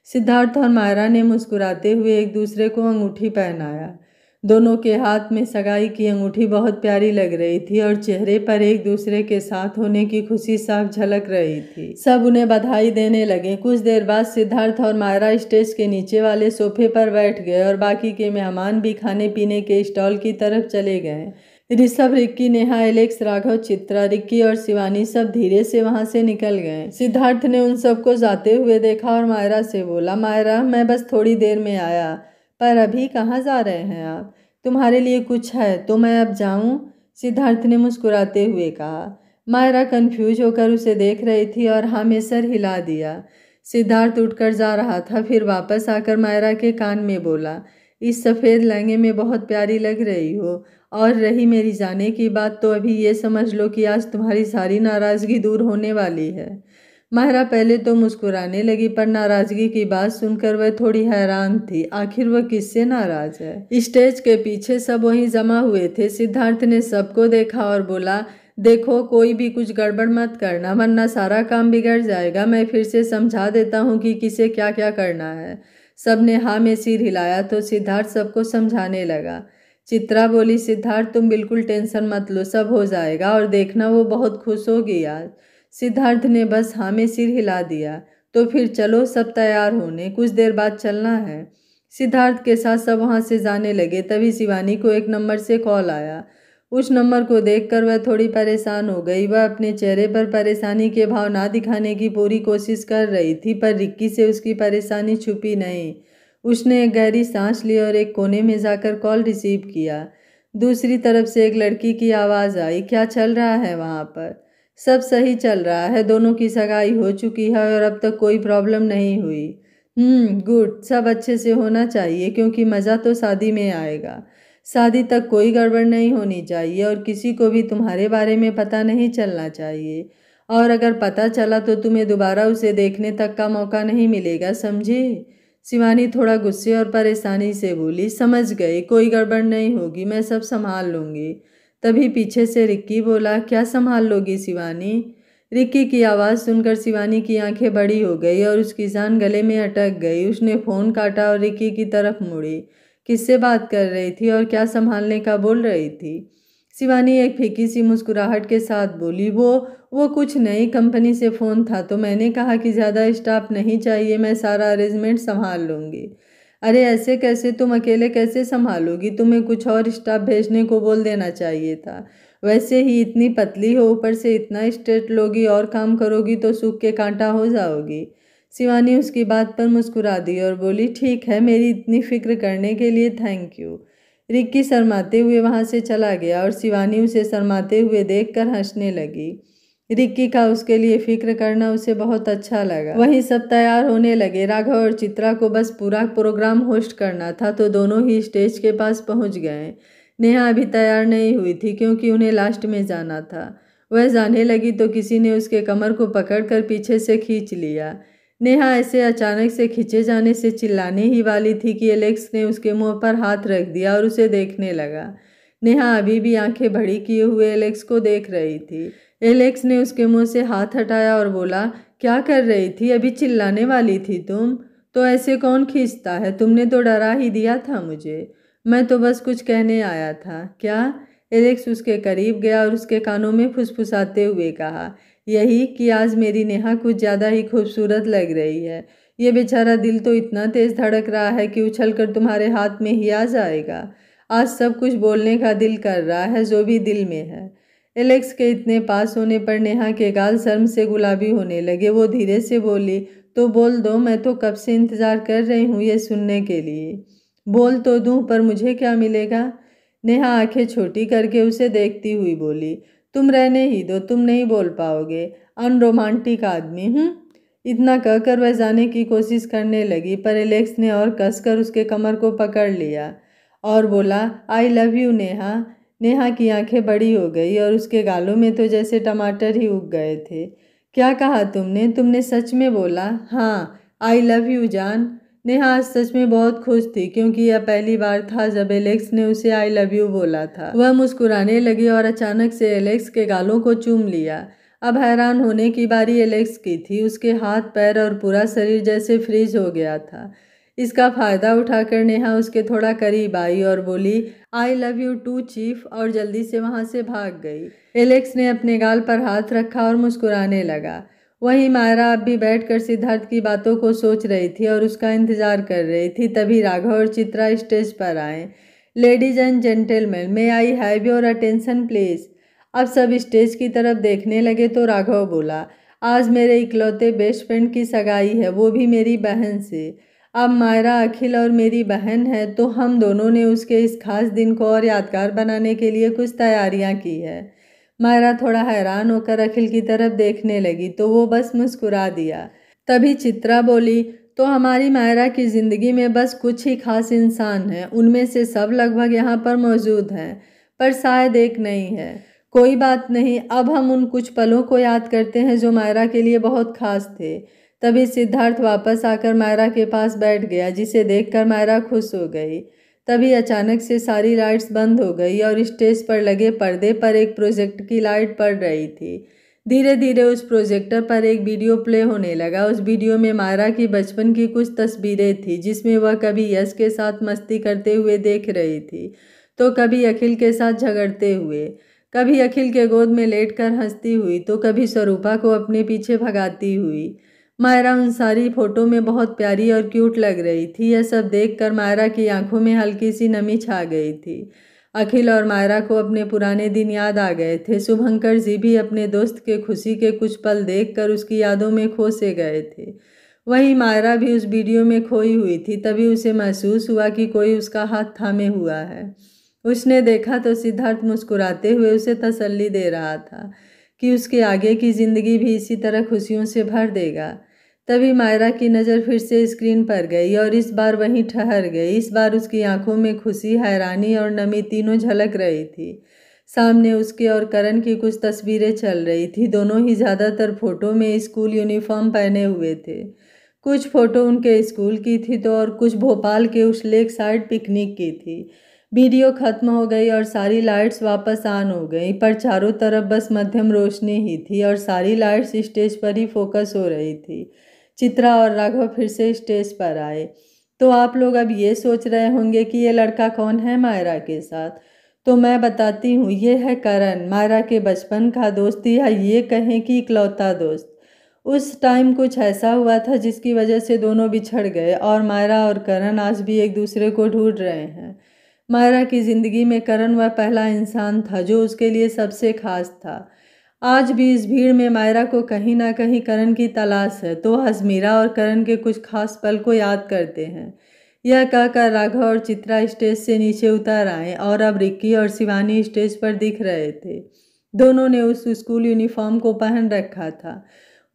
सिद्धार्थ और मायरा ने मुस्कुराते हुए एक दूसरे को अंगूठी पहनाया। दोनों के हाथ में सगाई की अंगूठी बहुत प्यारी लग रही थी और चेहरे पर एक दूसरे के साथ होने की खुशी साफ झलक रही थी। सब उन्हें बधाई देने लगे। कुछ देर बाद सिद्धार्थ और मायरा स्टेज के नीचे वाले सोफे पर बैठ गए और बाकी के मेहमान भी खाने पीने के स्टॉल की तरफ चले गए। ऋषभ, रिक्की, नेहा, एलेक्स, राघव, चित्रा, रिक्की और शिवानी सब धीरे से वहां से निकल गए। सिद्धार्थ ने उन सबको जाते हुए देखा और मायरा से बोला, मायरा, मैं बस थोड़ी देर में आया, पर अभी कहाँ जा रहे हैं आप? तुम्हारे लिए कुछ है तो मैं अब जाऊं? सिद्धार्थ ने मुस्कुराते हुए कहा। मायरा कंफ्यूज होकर उसे देख रही थी और हाँ में सर हिला दिया। सिद्धार्थ उठकर जा रहा था, फिर वापस आकर मायरा के कान में बोला, इस सफ़ेद लहंगे में बहुत प्यारी लग रही हो। और रही मेरी जाने की बात, तो अभी ये समझ लो कि आज तुम्हारी सारी नाराज़गी दूर होने वाली है। मायरा पहले तो मुस्कुराने लगी, पर नाराज़गी की बात सुनकर वह थोड़ी हैरान थी। आखिर वह किससे नाराज़ है? स्टेज के पीछे सब वहीं जमा हुए थे। सिद्धार्थ ने सबको देखा और बोला, देखो, कोई भी कुछ गड़बड़ मत करना, वरना सारा काम बिगड़ जाएगा। मैं फिर से समझा देता हूँ कि किसे क्या क्या करना है। सबने हाँ में सिर हिलाया तो सिद्धार्थ सबको समझाने लगा। चित्रा बोली, सिद्धार्थ तुम बिल्कुल टेंशन मत लो, सब हो जाएगा और देखना वो बहुत खुश होगी आज। सिद्धार्थ ने बस हाँ में सिर हिला दिया। तो फिर चलो, सब तैयार होने, कुछ देर बाद चलना है। सिद्धार्थ के साथ सब वहाँ से जाने लगे। तभी शिवानी को एक नंबर से कॉल आया। उस नंबर को देखकर वह थोड़ी परेशान हो गई। वह अपने चेहरे पर परेशानी के भाव ना दिखाने की पूरी कोशिश कर रही थी, पर रिक्की से उसकी परेशानी छुपी नहीं। उसने एक गहरी सांस ली और एक कोने में जाकर कॉल रिसीव किया। दूसरी तरफ से एक लड़की की आवाज़ आई, क्या चल रहा है वहाँ पर? सब सही चल रहा है, दोनों की सगाई हो चुकी है और अब तक कोई प्रॉब्लम नहीं हुई। गुड, सब अच्छे से होना चाहिए क्योंकि मज़ा तो शादी में आएगा। शादी तक कोई गड़बड़ नहीं होनी चाहिए और किसी को भी तुम्हारे बारे में पता नहीं चलना चाहिए। और अगर पता चला तो तुम्हें दोबारा उसे देखने तक का मौका नहीं मिलेगा, समझी? शिवानी थोड़ा गुस्से और परेशानी से बोली, समझ गई, कोई गड़बड़ नहीं होगी, मैं सब संभाल लूँगी। तभी पीछे से रिक्की बोला, क्या संभाल लोगी शिवानी? रिक्की की आवाज़ सुनकर शिवानी की आंखें बड़ी हो गई और उसकी जान गले में अटक गई। उसने फ़ोन काटा और रिक्की की तरफ मुड़ी। किससे बात कर रही थी और क्या संभालने का बोल रही थी? शिवानी एक फीकी सी मुस्कुराहट के साथ बोली, वो कुछ नहीं, कंपनी से फ़ोन था तो मैंने कहा कि ज़्यादा स्टाफ नहीं चाहिए, मैं सारा अरेंजमेंट संभाल लूँगी। अरे ऐसे कैसे, तुम अकेले कैसे संभालोगी? तुम्हें कुछ और स्टाफ भेजने को बोल देना चाहिए था। वैसे ही इतनी पतली हो, ऊपर से इतना स्ट्रेट लोगी और काम करोगी तो सूख के कांटा हो जाओगी। शिवानी उसकी बात पर मुस्कुरा दी और बोली, ठीक है, मेरी इतनी फिक्र करने के लिए थैंक यू। रिक्की शर्माते हुए वहाँ से चला गया और शिवानी उसे शर्माते हुए देखकर हंसने लगी। रिक्की का उसके लिए फिक्र करना उसे बहुत अच्छा लगा। वहीं सब तैयार होने लगे। राघव और चित्रा को बस पूरा प्रोग्राम होस्ट करना था, तो दोनों ही स्टेज के पास पहुंच गए। नेहा अभी तैयार नहीं हुई थी क्योंकि उन्हें लास्ट में जाना था। वह जाने लगी तो किसी ने उसके कमर को पकड़कर पीछे से खींच लिया। नेहा ऐसे अचानक से खींचे जाने से चिल्लाने ही वाली थी कि एलेक्स ने उसके मुंह पर हाथ रख दिया और उसे देखने लगा। नेहा अभी भी आंखें बड़ी किए हुए एलेक्स को देख रही थी। एलेक्स ने उसके मुंह से हाथ हटाया और बोला, क्या कर रही थी? अभी चिल्लाने वाली थी तुम? तो ऐसे कौन खींचता है? तुमने तो डरा ही दिया था मुझे। मैं तो बस कुछ कहने आया था। क्या? एलेक्स उसके करीब गया और उसके कानों में फुसफुसाते हुए कहा, यही कि आज मेरी नेहा कुछ ज़्यादा ही खूबसूरत लग रही है। ये बेचारा दिल तो इतना तेज धड़क रहा है कि उछलकर तुम्हारे हाथ में ही आ जाएगा। आज सब कुछ बोलने का दिल कर रहा है, जो भी दिल में है। एलेक्स के इतने पास होने पर नेहा के गाल शर्म से गुलाबी होने लगे। वो धीरे से बोली, तो बोल दो, मैं तो कब से इंतजार कर रही हूँ ये सुनने के लिए। बोल तो दूं, पर मुझे क्या मिलेगा? नेहा आंखें छोटी करके उसे देखती हुई बोली, तुम रहने ही दो, तुम नहीं बोल पाओगे। अनरोमांटिक आदमी। इतना कहकर वह जाने की कोशिश करने लगी, पर एलेक्स ने और कसकर उसके कमर को पकड़ लिया और बोला, आई लव यू नेहा। नेहा की आंखें बड़ी हो गई और उसके गालों में तो जैसे टमाटर ही उग गए थे। क्या कहा तुमने? तुमने सच में बोला? हाँ, आई लव यू जान। नेहा आज सच में बहुत खुश थी क्योंकि यह पहली बार था जब एलेक्स ने उसे आई लव यू बोला था। वह मुस्कुराने लगी और अचानक से एलेक्स के गालों को चूम लिया। अब हैरान होने की बारी एलेक्स की थी। उसके हाथ, पैर और पूरा शरीर जैसे फ्रीज हो गया था। इसका फायदा उठाकर नेहा उसके थोड़ा करीब आई और बोली, I love you too chief, और जल्दी से वहां से भाग गई। एलेक्स ने अपने गाल पर हाथ रखा और मुस्कुराने लगा। वहीं मायरा अब भी बैठकर सिद्धार्थ की बातों को सोच रही थी और उसका इंतजार कर रही थी। तभी राघव और चित्रा स्टेज पर आए। Ladies and gentleman, may I have your attention please. अब सब स्टेज की तरफ देखने लगे तो राघव बोला, आज मेरे इकलौते बेस्ट फ्रेंड की सगाई है, वो भी मेरी बहन से। अब मायरा अखिल और मेरी बहन है, तो हम दोनों ने उसके इस खास दिन को और यादगार बनाने के लिए कुछ तैयारियां की है। मायरा थोड़ा हैरान होकर अखिल की तरफ देखने लगी तो वो बस मुस्कुरा दिया। तभी चित्रा बोली, तो हमारी मायरा की जिंदगी में बस कुछ ही खास इंसान हैं, उनमें से सब लगभग यहाँ पर मौजूद हैं, पर शायद एक नहीं है। कोई बात नहीं, अब हम उन कुछ पलों को याद करते हैं जो मायरा के लिए बहुत खास थे। तभी सिद्धार्थ वापस आकर मायरा के पास बैठ गया, जिसे देखकर मायरा खुश हो गई। तभी अचानक से सारी लाइट्स बंद हो गई और स्टेज पर लगे पर्दे पर एक प्रोजेक्ट की लाइट पड़ रही थी। धीरे धीरे उस प्रोजेक्टर पर एक वीडियो प्ले होने लगा। उस वीडियो में मायरा की बचपन की कुछ तस्वीरें थी, जिसमें वह कभी यश के साथ मस्ती करते हुए देख रही थी, तो कभी अखिल के साथ झगड़ते हुए, कभी अखिल के गोद में लेटकर हंसती हुई, तो कभी स्वरूपा को अपने पीछे भगाती हुई। मायरा उन सारी फोटो में बहुत प्यारी और क्यूट लग रही थी। यह सब देखकर मायरा की आंखों में हल्की सी नमी छा गई थी। अखिल और मायरा को अपने पुराने दिन याद आ गए थे। शुभंकर जी भी अपने दोस्त के खुशी के कुछ पल देखकर उसकी यादों में खो से गए थे। वहीं मायरा भी उस वीडियो में खोई हुई थी। तभी उसे महसूस हुआ कि कोई उसका हाथ थामे हुआ है। उसने देखा तो सिद्धार्थ मुस्कुराते हुए उसे तसल्ली दे रहा था कि उसके आगे की जिंदगी भी इसी तरह खुशियों से भर देगा। तभी मायरा की नज़र फिर से स्क्रीन पर गई और इस बार वहीं ठहर गई। इस बार उसकी आंखों में खुशी, हैरानी और नमी तीनों झलक रही थी। सामने उसके और करण की कुछ तस्वीरें चल रही थी। दोनों ही ज़्यादातर फोटो में स्कूल यूनिफॉर्म पहने हुए थे। कुछ फोटो उनके स्कूल की थी तो और कुछ भोपाल के उस लेक साइड पिकनिक की थी। वीडियो खत्म हो गई और सारी लाइट्स वापस ऑन हो गई, पर चारों तरफ बस मध्यम रोशनी ही थी और सारी लाइट्स स्टेज पर ही फोकस हो रही थी। चित्रा और राघव फिर से स्टेज पर आए। तो आप लोग अब ये सोच रहे होंगे कि ये लड़का कौन है मायरा के साथ। तो मैं बताती हूँ, ये है करण, मायरा के बचपन का दोस्त, या ये कहें कि इकलौता दोस्त। उस टाइम कुछ ऐसा हुआ था जिसकी वजह से दोनों बिछड़ गए और मायरा और करण आज भी एक दूसरे को ढूंढ रहे हैं। मायरा की जिंदगी में करण वह पहला इंसान था जो उसके लिए सबसे खास था। आज भी इस भीड़ में मायरा को कहीं ना कहीं करण की तलाश है, तो हजमीरा और करण के कुछ खास पल को याद करते हैं। यह कहकर राघव और चित्रा स्टेज से नीचे उतर आए और अब रिक्की और शिवानी स्टेज पर दिख रहे थे। दोनों ने उस स्कूल यूनिफॉर्म को पहन रखा था।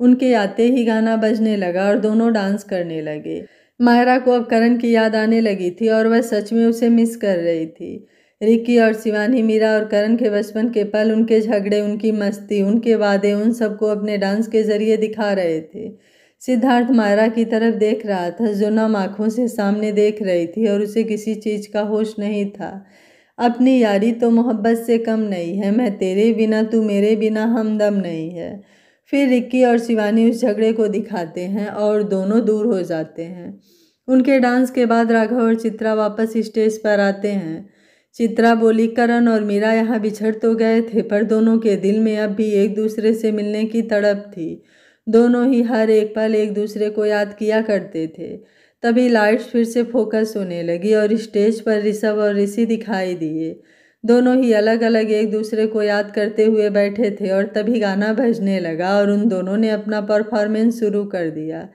उनके आते ही गाना बजने लगा और दोनों डांस करने लगे। मायरा को अब करण की याद आने लगी थी और वह सच में उसे मिस कर रही थी। रिकी और शिवानी, मीरा और करण के बचपन के पल, उनके झगड़े, उनकी मस्ती, उनके वादे, उन सबको अपने डांस के जरिए दिखा रहे थे। सिद्धार्थ मायरा की तरफ देख रहा था, जो नम आंखों से सामने देख रही थी और उसे किसी चीज का होश नहीं था। अपनी यारी तो मोहब्बत से कम नहीं है, मैं तेरे बिना तू मेरे बिना हमदम नहीं है। फिर रिक्की और शिवानी उस झगड़े को दिखाते हैं और दोनों दूर हो जाते हैं। उनके डांस के बाद राघव और चित्रा वापस स्टेज पर आते हैं। चित्रा बोली, करण और मीरा यहाँ बिछड़ तो गए थे, पर दोनों के दिल में अब भी एक दूसरे से मिलने की तड़प थी। दोनों ही हर एक पल एक दूसरे को याद किया करते थे। तभी लाइट्स फिर से फोकस होने लगी और स्टेज पर ऋषभ और ऋषि दिखाई दिए। दोनों ही अलग अलग एक दूसरे को याद करते हुए बैठे थे और तभी गाना बजने लगा और उन दोनों ने अपना परफॉर्मेंस शुरू कर दिया।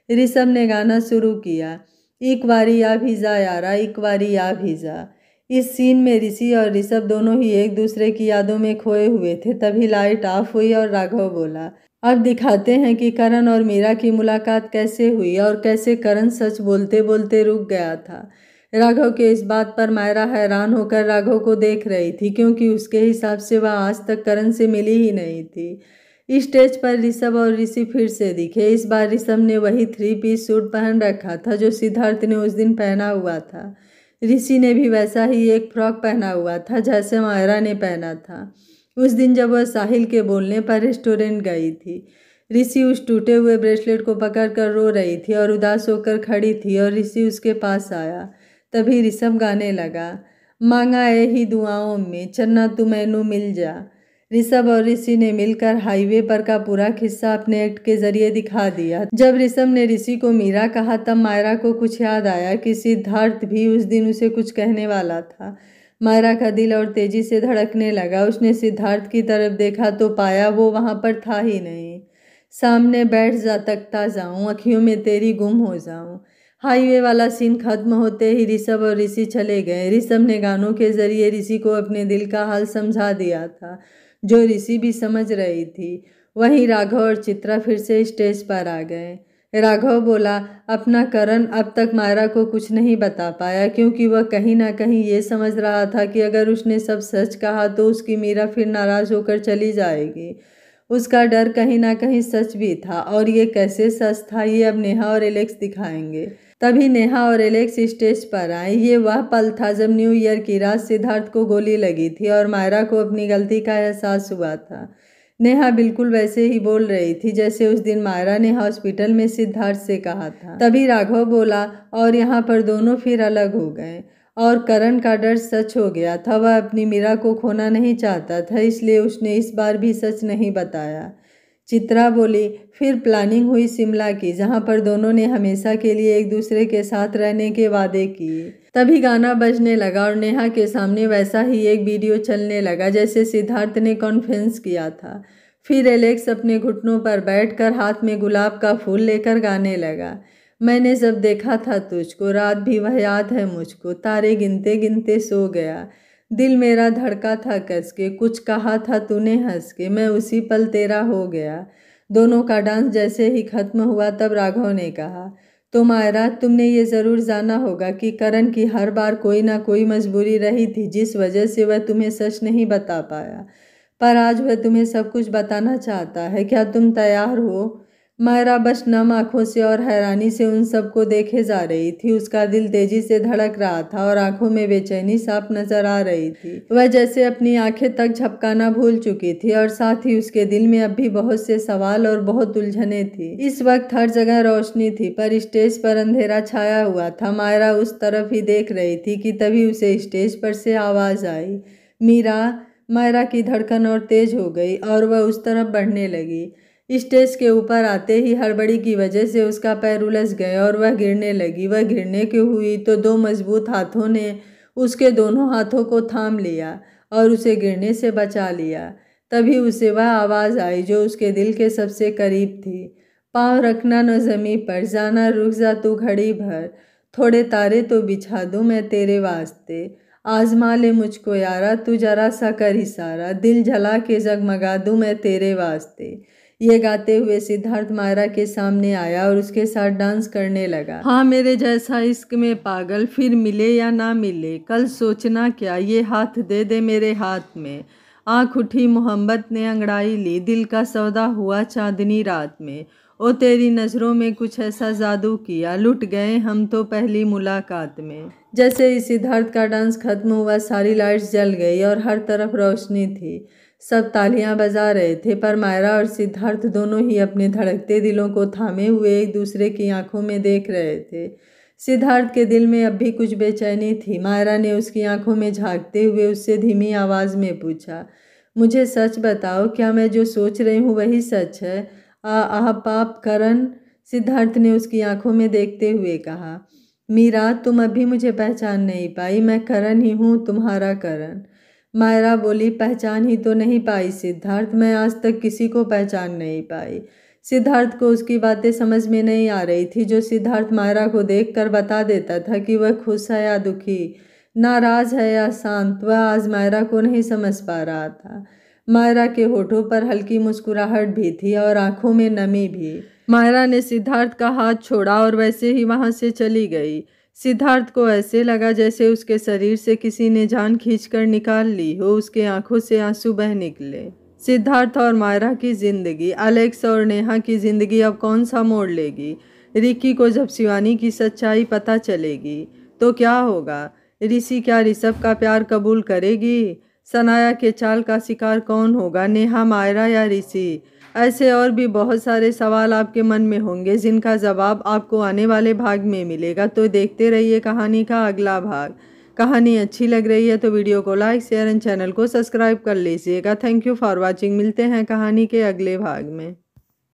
ऋषभ ने गाना शुरू किया, एक बारी आ भीजा यारा, एक बारी आ भीजा। इस सीन में ऋषि और ऋषभ दोनों ही एक दूसरे की यादों में खोए हुए थे। तभी लाइट ऑफ हुई और राघव बोला, अब दिखाते हैं कि करण और मीरा की मुलाकात कैसे हुई और कैसे करण सच बोलते बोलते रुक गया था। राघव के इस बात पर मायरा हैरान होकर राघव को देख रही थी, क्योंकि उसके हिसाब से वह आज तक करण से मिली ही नहीं थी। स्टेज पर ऋषभ और ऋषि फिर से दिखे। इस बार ऋषभ ने वही 3 पीस सूट पहन रखा था जो सिद्धार्थ ने उस दिन पहना हुआ था। ऋषि ने भी वैसा ही एक फ्रॉक पहना हुआ था जैसे मायरा ने पहना था उस दिन जब वह साहिल के बोलने पर रेस्टोरेंट गई थी। ऋषि उस टूटे हुए ब्रेसलेट को पकड़कर रो रही थी और उदास होकर खड़ी थी और ऋषि उसके पास आया। तभी ऋषभ गाने लगा, मांगा ए ही दुआओं में, चन्ना तू मैनू मिल जा। ऋषभ और ऋषि ने मिलकर हाईवे पर का पूरा किस्सा अपने एक्ट के जरिए दिखा दिया। जब ऋषभ ने ऋषि को मीरा कहा तब मायरा को कुछ याद आया कि सिद्धार्थ भी उस दिन उसे कुछ कहने वाला था। मायरा का दिल और तेजी से धड़कने लगा। उसने सिद्धार्थ की तरफ देखा तो पाया वो वहां पर था ही नहीं। सामने बैठ जा, तकता जाऊं, अखियों में तेरी गुम हो जाऊं। हाईवे वाला सीन खत्म होते ही ऋषभ और ऋषि चले गए। ऋषभ ने गानों के जरिए ऋषि को अपने दिल का हाल समझा दिया था, जो ऋषि भी समझ रही थी। वहीं राघव और चित्रा फिर से स्टेज पर आ गए। राघव बोला, अपना करण अब तक मायरा को कुछ नहीं बता पाया, क्योंकि वह कहीं ना कहीं ये समझ रहा था कि अगर उसने सब सच कहा तो उसकी मीरा फिर नाराज होकर चली जाएगी। उसका डर कहीं ना कहीं सच भी था, और ये कैसे सच था ये अब नेहा और एलेक्स दिखाएंगे। तभी नेहा और एलेक्स स्टेज पर आए। ये वह पल था जब न्यू ईयर की रात सिद्धार्थ को गोली लगी थी और मायरा को अपनी गलती का एहसास हुआ था। नेहा बिल्कुल वैसे ही बोल रही थी जैसे उस दिन मायरा ने हॉस्पिटल में सिद्धार्थ से कहा था। तभी राघव बोला, और यहाँ पर दोनों फिर अलग हो गए और करण का डर सच हो गया था। वह अपनी मीरा को खोना नहीं चाहता था, इसलिए उसने इस बार भी सच नहीं बताया। चित्रा बोली, फिर प्लानिंग हुई शिमला की, जहाँ पर दोनों ने हमेशा के लिए एक दूसरे के साथ रहने के वादे किए। तभी गाना बजने लगा और नेहा के सामने वैसा ही एक वीडियो चलने लगा जैसे सिद्धार्थ ने कॉन्फ्रेंस किया था। फिर एलेक्स अपने घुटनों पर बैठकर हाथ में गुलाब का फूल लेकर गाने लगा, मैंने जब देखा था तुझको, रात भी वह याद है मुझको, तारे गिनते गिनते सो गया, दिल मेरा धड़का था कस के, कुछ कहा था तूने हंस के, मैं उसी पल तेरा हो गया। दोनों का डांस जैसे ही खत्म हुआ तब राघव ने कहा, तो मायरा, तुमने ये ज़रूर जाना होगा कि करण की हर बार कोई ना कोई मजबूरी रही थी जिस वजह से वह तुम्हें सच नहीं बता पाया, पर आज वह तुम्हें सब कुछ बताना चाहता है। क्या तुम तैयार हो? मायरा बस नम आंखों से और हैरानी से उन सबको देखे जा रही थी। उसका दिल तेजी से धड़क रहा था और आंखों में बेचैनी साफ नजर आ रही थी। वह जैसे अपनी आंखें तक झपकाना भूल चुकी थी और साथ ही उसके दिल में अब भी बहुत से सवाल और बहुत उलझने थी। इस वक्त हर जगह रोशनी थी, पर स्टेज पर अंधेरा छाया हुआ था। मायरा उस तरफ ही देख रही थी कि तभी उसे स्टेज पर से आवाज आई, मीरा। मायरा की धड़कन और तेज हो गई और वह उस तरफ बढ़ने लगी। स्टेज के ऊपर आते ही हड़बड़ी की वजह से उसका पैर उलझ गया और वह गिरने लगी। वह गिरने की हुई तो दो मजबूत हाथों ने उसके दोनों हाथों को थाम लिया और उसे गिरने से बचा लिया। तभी उसे वह आवाज़ आई जो उसके दिल के सबसे करीब थी, पाँव रखना न ज़मीं पर, जाना रुक जा तू घड़ी भर, थोड़े तारे तो बिछा दूँ मैं तेरे वास्ते, आजमा ले मुझको यारा, तू जरा सा कर इशारा, दिल जला के जगमगा दूं मैं तेरे वास्ते। ये गाते हुए सिद्धार्थ मायरा के सामने आया और उसके साथ डांस करने लगा। हाँ मेरे जैसा इश्क में पागल, फिर मिले या ना मिले, कल सोचना क्या, ये हाथ दे दे मेरे हाथ में। आँख उठी मोहब्बत ने अंगड़ाई ली, दिल का सौदा हुआ चांदनी रात में। ओ तेरी नज़रों में कुछ ऐसा जादू किया, लुट गए हम तो पहली मुलाकात में। जैसे ही सिद्धार्थ का डांस खत्म हुआ, सारी लाइट्स जल गई और हर तरफ रोशनी थी। सब तालियां बजा रहे थे, पर मायरा और सिद्धार्थ दोनों ही अपने धड़कते दिलों को थामे हुए एक दूसरे की आंखों में देख रहे थे। सिद्धार्थ के दिल में अब भी कुछ बेचैनी थी। मायरा ने उसकी आंखों में झांकते हुए उससे धीमी आवाज़ में पूछा, मुझे सच बताओ, क्या मैं जो सोच रही हूँ वही सच है? आप करण, सिद्धार्थ ने उसकी आंखों में देखते हुए कहा। मीरा, तुम अभी मुझे पहचान नहीं पाई, मैं करण ही हूँ, तुम्हारा करण। मायरा बोली, पहचान ही तो नहीं पाई सिद्धार्थ, मैं आज तक किसी को पहचान नहीं पाई। सिद्धार्थ को उसकी बातें समझ में नहीं आ रही थी। जो सिद्धार्थ मायरा को देखकर बता देता था कि वह खुश है या दुखी, नाराज है या शांत, वह आज मायरा को नहीं समझ पा रहा था। मायरा के होठों पर हल्की मुस्कुराहट भी थी और आंखों में नमी भी। मायरा ने सिद्धार्थ का हाथ छोड़ा और वैसे ही वहां से चली गई। सिद्धार्थ को ऐसे लगा जैसे उसके शरीर से किसी ने जान खींचकर निकाल ली हो। उसके आंखों से आंसू बह निकले। सिद्धार्थ और मायरा की जिंदगी, एलेक्स और नेहा की जिंदगी अब कौन सा मोड़ लेगी? रिकी को जब शिवानी की सच्चाई पता चलेगी तो क्या होगा? ऋषि क्या ऋषभ का प्यार कबूल करेगी? सनाया के चाल का शिकार कौन होगा, नेहा, मायरा या ऋषि? ऐसे और भी बहुत सारे सवाल आपके मन में होंगे जिनका जवाब आपको आने वाले भाग में मिलेगा। तो देखते रहिए कहानी का अगला भाग। कहानी अच्छी लग रही है तो वीडियो को लाइक, शेयर एंड चैनल को सब्सक्राइब कर लीजिएगा। Thank you for watching. मिलते हैं कहानी के अगले भाग में।